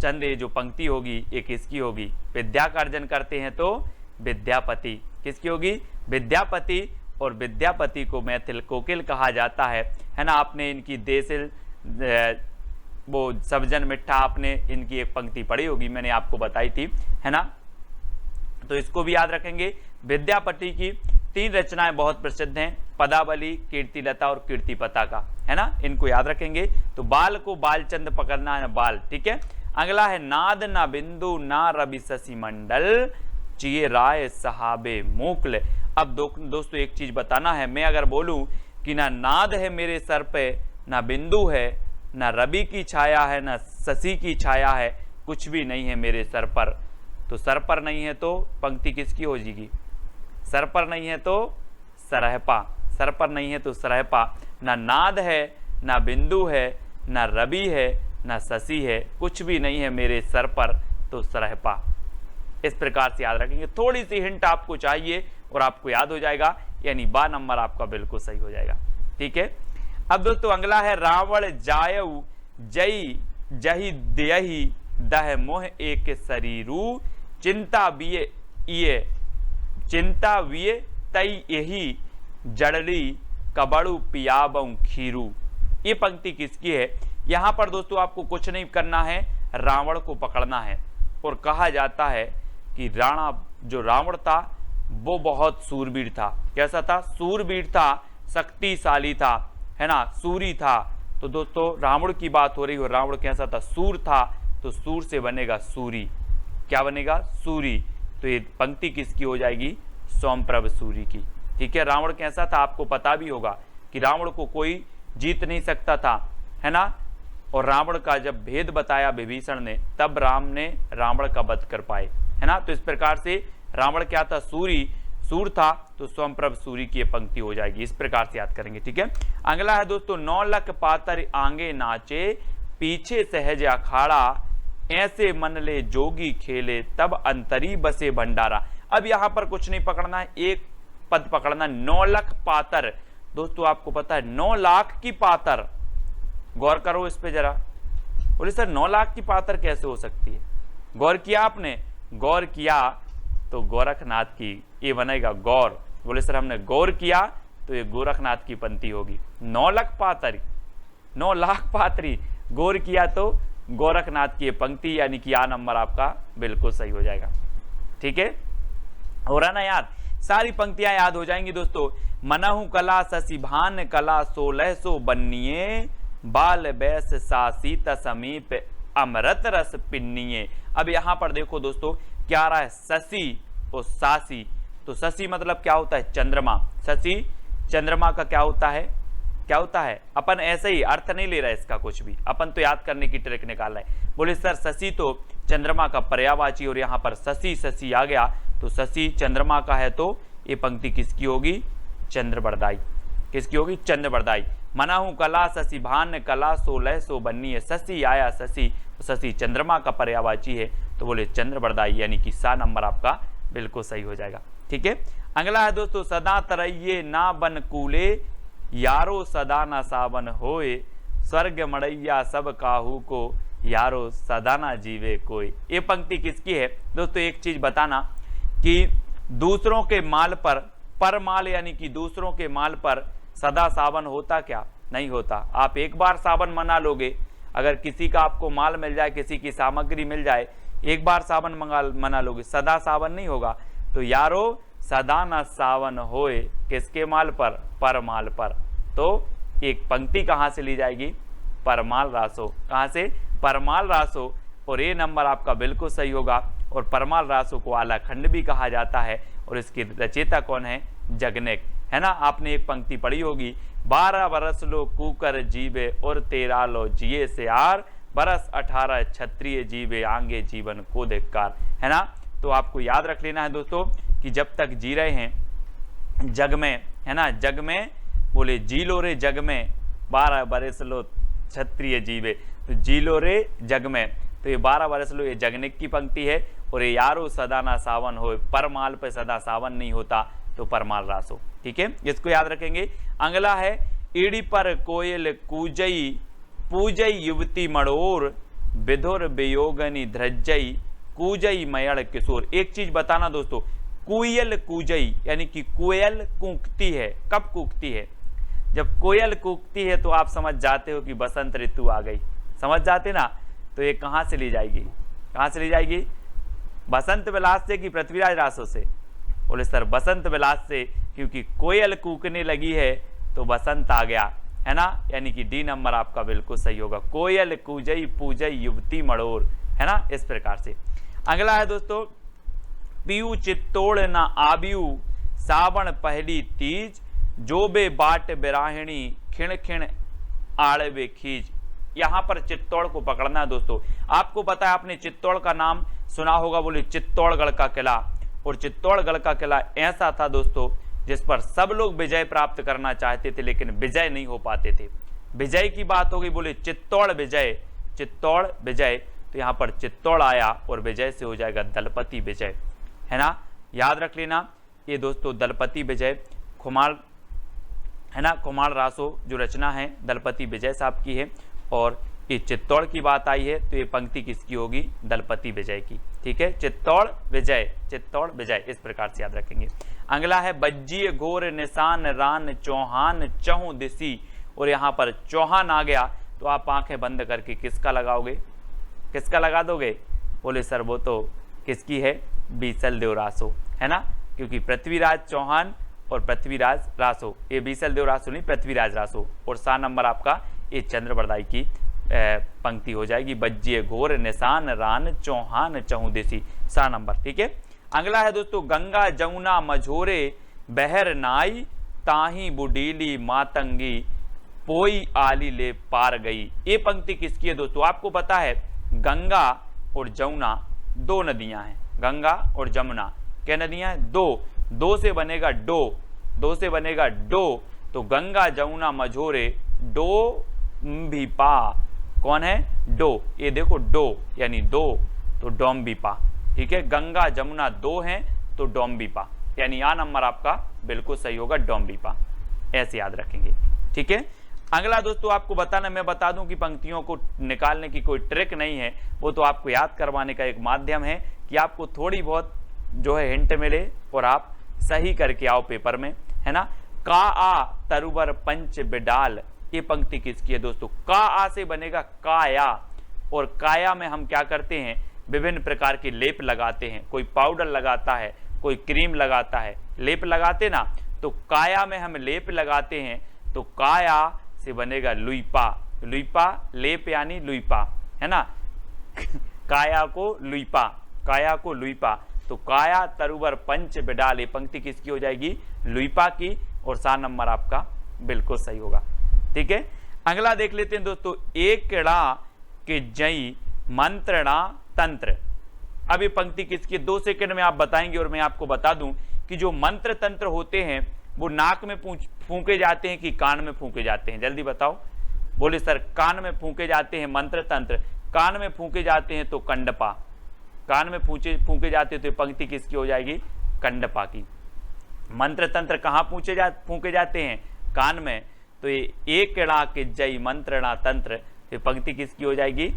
चंद जो पंक्ति होगी ये किसकी होगी? विद्या का अर्जन करते हैं तो विद्यापति। किसकी होगी? विद्यापति। और विद्यापति को मैथिल कोकिल कहा जाता है ना। आपने इनकी देसिल वो सबजन मिठा, आपने इनकी एक पंक्ति पढ़ी होगी, मैंने आपको बताई थी, है ना। तो इसको भी याद रखेंगे। विद्यापति की 3 रचनाएं बहुत प्रसिद्ध हैं, पदावली, कीर्तिलता और कीर्तिपताका, है ना। इनको याद रखेंगे। तो बाल को बालचंद पकड़ना है, बाल। ठीक है, अगला है नाद ना बिंदु ना रवि शशि मंडल, चिए राय सहाबे मोकल। अब दोस्तों एक चीज बताना है, मैं अगर बोलूं कि ना नाद है मेरे सर पे, ना बिंदु है, ना रवि की छाया है, ना शशि की छाया है, कुछ भी नहीं है मेरे सर पर, तो सर पर नहीं है तो पंक्ति किसकी हो जाएगी? सर पर नहीं है तो सरहपा, सर पर नहीं है तो सरहपा। ना नाद है, ना बिंदु है, ना रवि है, ना शशि है, कुछ भी नहीं है मेरे सर पर, तो सरहपा। इस प्रकार से याद रखेंगे, थोड़ी सी हिंट आपको चाहिए और आपको याद हो जाएगा, यानी बा नंबर आपका बिल्कुल सही हो जाएगा। ठीक है, अब दोस्तों अगला है रावण जायऊ जई जही देही दह मोह एक शरीरू चिंता विये तई यही जड़ली कबड़ू पियाबऊ खीरू। ये पंक्ति किसकी है? यहां पर दोस्तों आपको कुछ नहीं करना है, रावण को पकड़ना है। और कहा जाता है कि जो रावण था वो बहुत सूरवीर था। कैसा था? सूरवीर था, शक्तिशाली था, है ना, सूरी था। तो दोस्तों रावण की बात हो रही हो, रावण कैसा था? सूर था, तो सूर से बनेगा सूरी। क्या बनेगा? सूरी। तो ये पंक्ति किसकी हो जाएगी? सोमप्रभ सूरी की। ठीक है, रावण कैसा था आपको पता भी होगा कि रावण को कोई जीत नहीं सकता था, है ना। और रावण का जब भेद बताया विभीषण ने, तब राम ने रावण का वध कर पाए, है ना। तो इस प्रकार से रावण क्या था? सूर था, तो सोमप्रभ सूरी की पंक्ति हो जाएगी। इस प्रकार से याद करेंगे। ठीक है, अगला है दोस्तों 9 लख पातर आगे नाचे पीछे सहज अखाड़ा ऐसे मन ले जोगी खेले तब अंतरी बसे भंडारा। अब यहां पर कुछ नहीं पकड़ना है, एक पद पकड़ना, 9 लख पातर। दोस्तों आपको पता है 9 लाख की पातर, गौर करो इस पे जरा। बोले सर 9 लाख की पातर कैसे हो सकती है? गौर किया आपने? गौर किया तो गोरखनाथ की, ये बनेगा गौर। बोले सर हमने गौर किया तो ये गोरखनाथ की पंक्ति होगी। 9 लाख पातरी, 9 लाख पातरी, गौर किया तो गोरखनाथ की पंक्ति, यानी कि आ नंबर आपका बिल्कुल सही हो जाएगा। ठीक है, हो रहा ना याद? सारी पंक्तियां याद हो जाएंगी दोस्तों। मनहु कला शशिभान कला 1600 बन्निये बाल बैस सासीत समीप अमृत रस पिन्निये। अब यहां पर देखो दोस्तों क्या आ रहा है? शशि और सासी। तो शशि मतलब क्या होता है? चंद्रमा। शशि चंद्रमा का क्या होता है? क्या होता है? अपन ऐसे ही अर्थ नहीं ले रहा है इसका कुछ भी, अपन तो याद करने की ट्रिक निकाल रहे हैं। बोले सर शशि तो चंद्रमा का पर्यायवाची, और यहाँ पर शशि आ गया, तो शशि चंद्रमा का है, तो ये पंक्ति किसकी होगी? चंद्रवरदाई। किसकी होगी? चंद्रवरदाई। मनाहू कला शशिभान कला 1600 बन्नी है, शशि आया शशि, तो शशि चंद्रमा का पर्यायवाची है, तो बोले चंद्रवरदाई, यानी कि सा नंबर आपका बिल्कुल सही हो जाएगा। ठीक है, अगला है दोस्तों सदा तरैये ना बन कूले यारो सदा ना सावन होए स्वर्ग मड़ैया सब काहू को यारो सदा ना जीवे कोई। ये पंक्ति किसकी है? दोस्तों एक चीज बताना कि दूसरों के माल पर माल, यानी कि दूसरों के माल पर सदा सावन होता क्या? नहीं होता। आप एक बार सावन मना लोगे, अगर किसी का आपको माल मिल जाए, किसी की सामग्री मिल जाए, एक बार सावन मना लोगे, सदा सावन नहीं होगा। तो यारो सदा न सावन होए, किसके माल पर? परमाल पर। तो एक पंक्ति कहां से ली जाएगी? परमाल रासो। कहां से? परमाल रासो। और ये नंबर आपका बिल्कुल सही होगा। और परमाल रासो को आलाखंड भी कहा जाता है, और इसके रचयिता कौन है? जगनेक, है ना। आपने एक पंक्ति पढ़ी होगी, 12 बरस लो कूकर जीवे और 13 लो जिए से आर, बरस 18 क्षत्रिय जीवे आंगे जीवन को धिक्कार, है ना। तो आपको याद रख लेना है दोस्तों कि जब तक जी रहे हैं जग में, है ना, जग में, बोले जी लो रे जग में 12 बरस लो क्षत्रिय जीवे, तो जी लो रे जग में, तो ये 12 बरस लो, ये जगनिक की पंक्ति है। और ये यारो सदा ना सावन हो, परमाल पे सदा सावन नहीं होता, तो परमाल रासो। ठीक है, इसको याद रखेंगे। अगला है ईड़ी पर कोयल कूजई पूजई युवती मड़ोर विधुर वियोगनी ध्रजई कूजई मयड़ किशोर। एक चीज बताना दोस्तों, कोयल कूजई, यानी कि कोयल कूकती है। कब कूकती है? जब कोयल कूकती है तो आप समझ जाते हो कि बसंत ऋतु आ गई, समझ जाते ना। तो ये कहां से ली जाएगी? कहां से ली जाएगी? बसंत विलास से कि पृथ्वीराज रासो से? बोले सर बसंत विलास से, क्योंकि कोयल कूकने लगी है तो बसंत आ गया, है ना। यानी कि डी नंबर आपका बिल्कुल सही होगा। कोयल कूजई पूजई युवती मड़ोर, है ना। इस प्रकार से अगला है दोस्तों, पीयू चित्तौड़ न आबियू सावन पहली तीज जोबे बाट बिराहिणी खिण खिण आड़वे खीज। यहां पर चित्तौड़ को पकड़ना है दोस्तों। आपको पता है, आपने चित्तौड़ का नाम सुना होगा, बोले चित्तौड़गढ़ का किला। और चित्तौड़गढ़ का किला ऐसा था दोस्तों जिस पर सब लोग विजय प्राप्त करना चाहते थे, लेकिन विजय नहीं हो पाते थे। विजय की बात हो गई, बोले चित्तौड़ विजय, चित्तौड़ विजय। तो यहाँ पर चित्तौड़ आया और विजय से हो जाएगा दलपति विजय, है ना, याद रख लेना। ये दोस्तों दलपति विजय खुमार, है ना, खुमार रासो जो रचना है दलपति विजय साहब की है, और ये चित्तौड़ की बात आई है तो ये पंक्ति किसकी होगी, दलपति विजय की। ठीक है, चित्तौड़ विजय, चित्तौड़ विजय, इस प्रकार से याद रखेंगे। अगला है बज्जिए घोर निशान रान चौहान चहु दिसी, और यहाँ पर चौहान आ गया तो आप आंखें बंद करके किसका लगाओगे, किसका लगा दोगे, बोले सर वो तो किसकी है, बीसल देव रासो, है ना, क्योंकि पृथ्वीराज चौहान और पृथ्वीराज रासो, ये बीसल देव रासो नहीं, पृथ्वीराज रासो, और सा नंबर आपका ये चंद्रबरदाई की पंक्ति हो जाएगी, बज्जिए घोर निशान रान चौहान चहु देसी, सा नंबर। ठीक है, अगला है दोस्तों गंगा जमुना मझोरे बहर नाई ताही बुडीली मातंगी पोई आली ले पार गई। ये पंक्ति किसकी है दोस्तों, आपको पता है गंगा और जमुना दो नदियां हैं, गंगा और जमुना क्या नदियां हैं, दो से बनेगा डो, दो से बनेगा डो, तो गंगा जमुना मझोरे डो भी पा, कौन है, डो, ये देखो डो यानी दो, तो डोम्बिपा। ठीक है, गंगा जमुना दो हैं तो डोम्बिपा, यानी आ नंबर आपका बिल्कुल सही होगा, डोम्बिपा, ऐसे याद रखेंगे। ठीक है, अगला दोस्तों आपको बताना, मैं बता दूं कि पंक्तियों को निकालने की कोई ट्रिक नहीं है, वो तो आपको याद करवाने का एक माध्यम है कि आपको थोड़ी बहुत जो है हिंट मिले और आप सही करके आओ पेपर में, है ना। का आ तरुवर पंच बिडाल, ये पंक्ति किसकी है दोस्तों, का आ से बनेगा काया, और काया में हम क्या करते हैं, विभिन्न प्रकार के लेप लगाते हैं, कोई पाउडर लगाता है, कोई क्रीम लगाता है, लेप लगाते ना, तो काया में हम लेप लगाते हैं, तो काया से बनेगा लुईपा, लुईपा लेप यानी लुईपा, है ना, काया को लुईपा, काया को लुईपा, तो काया तरुवर पंच बिडाल, ये पंक्ति किसकी हो जाएगी, लुईपा की, और सा नंबर आपका बिल्कुल सही होगा। ठीक है, अगला देख लेते हैं दोस्तों, एकड़ा के जई मंत्रणा तंत्र। अब ये पंक्ति किसकी, 2 सेकंड में आप बताएंगे, और मैं आपको बता दूं कि जो मंत्र तंत्र होते हैं वो नाक में फूंके जाते हैं कि कान में फूंके जाते हैं, जल्दी बताओ, बोले सर कान में फूंके जाते हैं मंत्र तंत्र, कान में फूंके जाते हैं तो कंडपा, कान में फूंके जाते हैं तो पंक्ति किसकी हो जाएगी, कंडपा की। मंत्र तंत्र कहाँ फूंके जाते हैं, कान में, तो ये एकड़ा के जय मंत्रणा तंत्र, तो पंक्ति किसकी हो जाएगी,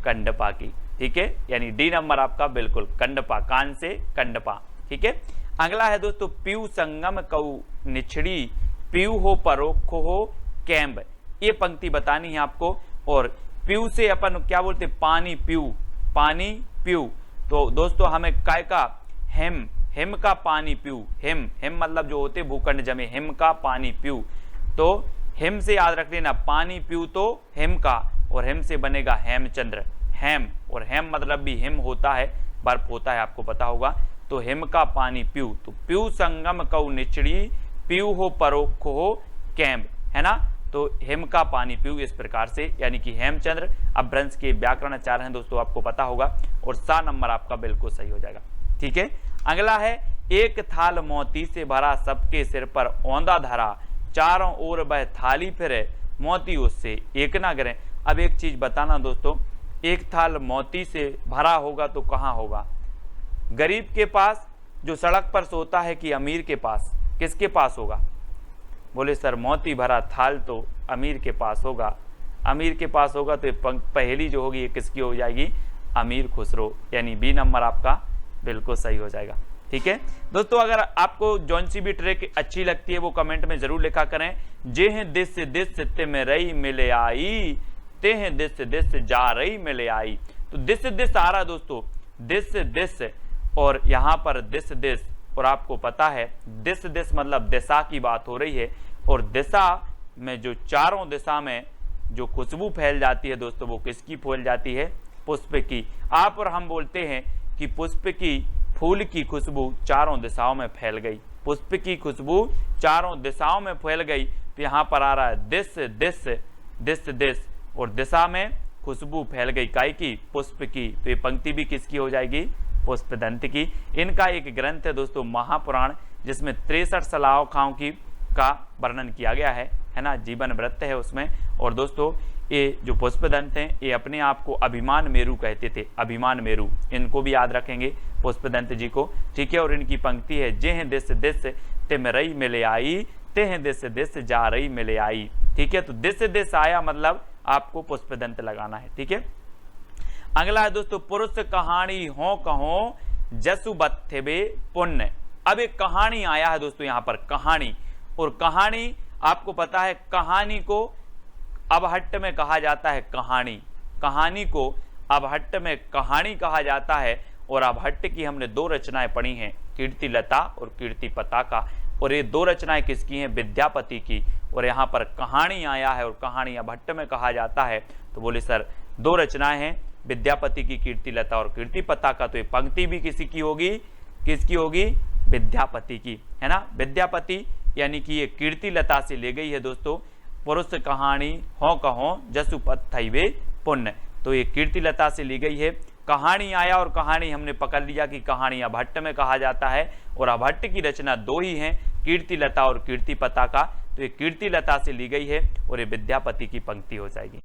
कंडपा की। ठीक है, यानी डी नंबर आपका बिल्कुल कंडपा, कान से कंडपा। ठीक है, अगला है दोस्तों पीयू संगम कऊ निछड़ी पीयू हो परोखो हो कैम्ब, ये पंक्ति बतानी है आपको, और पीयू से अपन क्या बोलते, पानी पीयू, पानी पीयू, तो दोस्तों हमें काय का, हेम, हिम का पानी पीयू, हिम, हिम मतलब जो होते भूखंड जमे, हिम का पानी पीयू, तो हिम से याद रख लेना, पानी पीयू तो हिम का, और हिम से बनेगा हेमचंद्र, हेम, और हेम मतलब भी हिम होता है, बर्फ होता है, आपको पता होगा, तो हिम का पानी पीयू, तो पीयू संगम कऊ निचड़ी पीयू हो परोखो हो कैम्ब, है ना, तो हिम का पानी पीयू, इस प्रकार से, यानी कि हेमचंद्र। अपभ्रंश के व्याकरण आचार्य हैं दोस्तों, आपको पता होगा, और सा नंबर आपका बिल्कुल सही हो जाएगा। ठीक है, अगला है एक थाल मोती से भरा सबके सिर पर औंधा धरा चारों ओर वह थाली फिरे मोती उससे एक ना गिरे। अब एक चीज बताना दोस्तों, एक थाल मोती से भरा होगा तो कहाँ होगा, गरीब के पास जो सड़क पर सोता है कि अमीर के पास, किसके पास होगा, बोले सर मोती भरा थाल तो अमीर के पास होगा, अमीर के पास होगा, तो पहली जो होगी ये किसकी हो जाएगी, अमीर खुसरो, यानी बी नंबर आपका बिल्कुल सही हो जाएगा। ठीक है दोस्तों, अगर आपको जौन सी भी ट्रिक अच्छी लगती है वो कमेंट में जरूर लिखा करें। जे हैं दिस ते में रही मिले आई, ते हैं दिस जा रही मिले आई, तो दिस आ रहा दोस्तों, दिस, और यहाँ पर दिस, और आपको पता है दिस मतलब दिशा की बात हो रही है, और दिशा में जो चारों दिशा में जो खुशबू फैल जाती है दोस्तों, वो किसकी फैल जाती है, पुष्प की। आप और हम बोलते हैं कि पुष्प की, फूल की खुशबू चारों दिशाओं में फैल गई, पुष्प की खुशबू चारों दिशाओं में फैल गई, तो यहाँ पर आ रहा है दिस, और दिशा में खुशबू फैल गई, काय की, पुष्प की, तो ये पंक्ति भी किसकी हो जाएगी, पुष्पदंत की। इनका एक ग्रंथ है दोस्तों महापुराण, जिसमें 63 सलाखाओं की का वर्णन किया गया है ना, जीवन वृत्त है उसमें। और दोस्तों ये जो पुष्पदंत हैं ये अपने आप को अभिमान मेरु कहते थे, अभिमान मेरु, इनको भी याद रखेंगे पुष्पदंत जी को, ठीक है। और इनकी पंक्ति है, जेह दिस दिस तिम रई मिले आई, तेह दिस दिस जा रही मिले आई, ठीक है। तो दिस दिस आया मतलब आपको पुष्पदंत लगाना है, ठीक है। अगला है दोस्तों, पुरुष कहानी हो कहो जसु बत्थे पुण्य। अब एक कहानी आया है दोस्तों यहाँ पर, कहानी, और कहानी आपको पता है कहानी को अबहट्ट में कहा जाता है कहानी, कहानी को अबहट्ट में कहानी कहा जाता है। और अबहट्ट की हमने दो रचनाएं पढ़ी हैं, कीर्तिलता और कीर्ति पताका, और ये दो रचनाएं किसकी हैं, विद्यापति की। और यहाँ पर कहानी आया है और कहानी अबहट्ट में कहा जाता है, तो बोले सर दो रचनाएं हैं विद्यापति की, कीर्तिलता और कीर्ति पताका, तो ये पंक्ति भी किसी की होगी, किसकी होगी, विद्यापति की, है ना। विद्यापति यानी कि ये कीर्तिलता से ले गई है दोस्तों, पुरुष कहानी हो कहो जसु पत्थैवे पुण्य, तो ये कीर्तिलता से ली गई है। कहानी आया और कहानी हमने पकड़ लिया कि कहानी अबहट्ट में कहा जाता है, और अबहट्ट की रचना दो ही हैं, कीर्तिलता और कीर्ति पताका, तो ये कीर्तिलता से ली गई है और ये विद्यापति की पंक्ति हो जाएगी।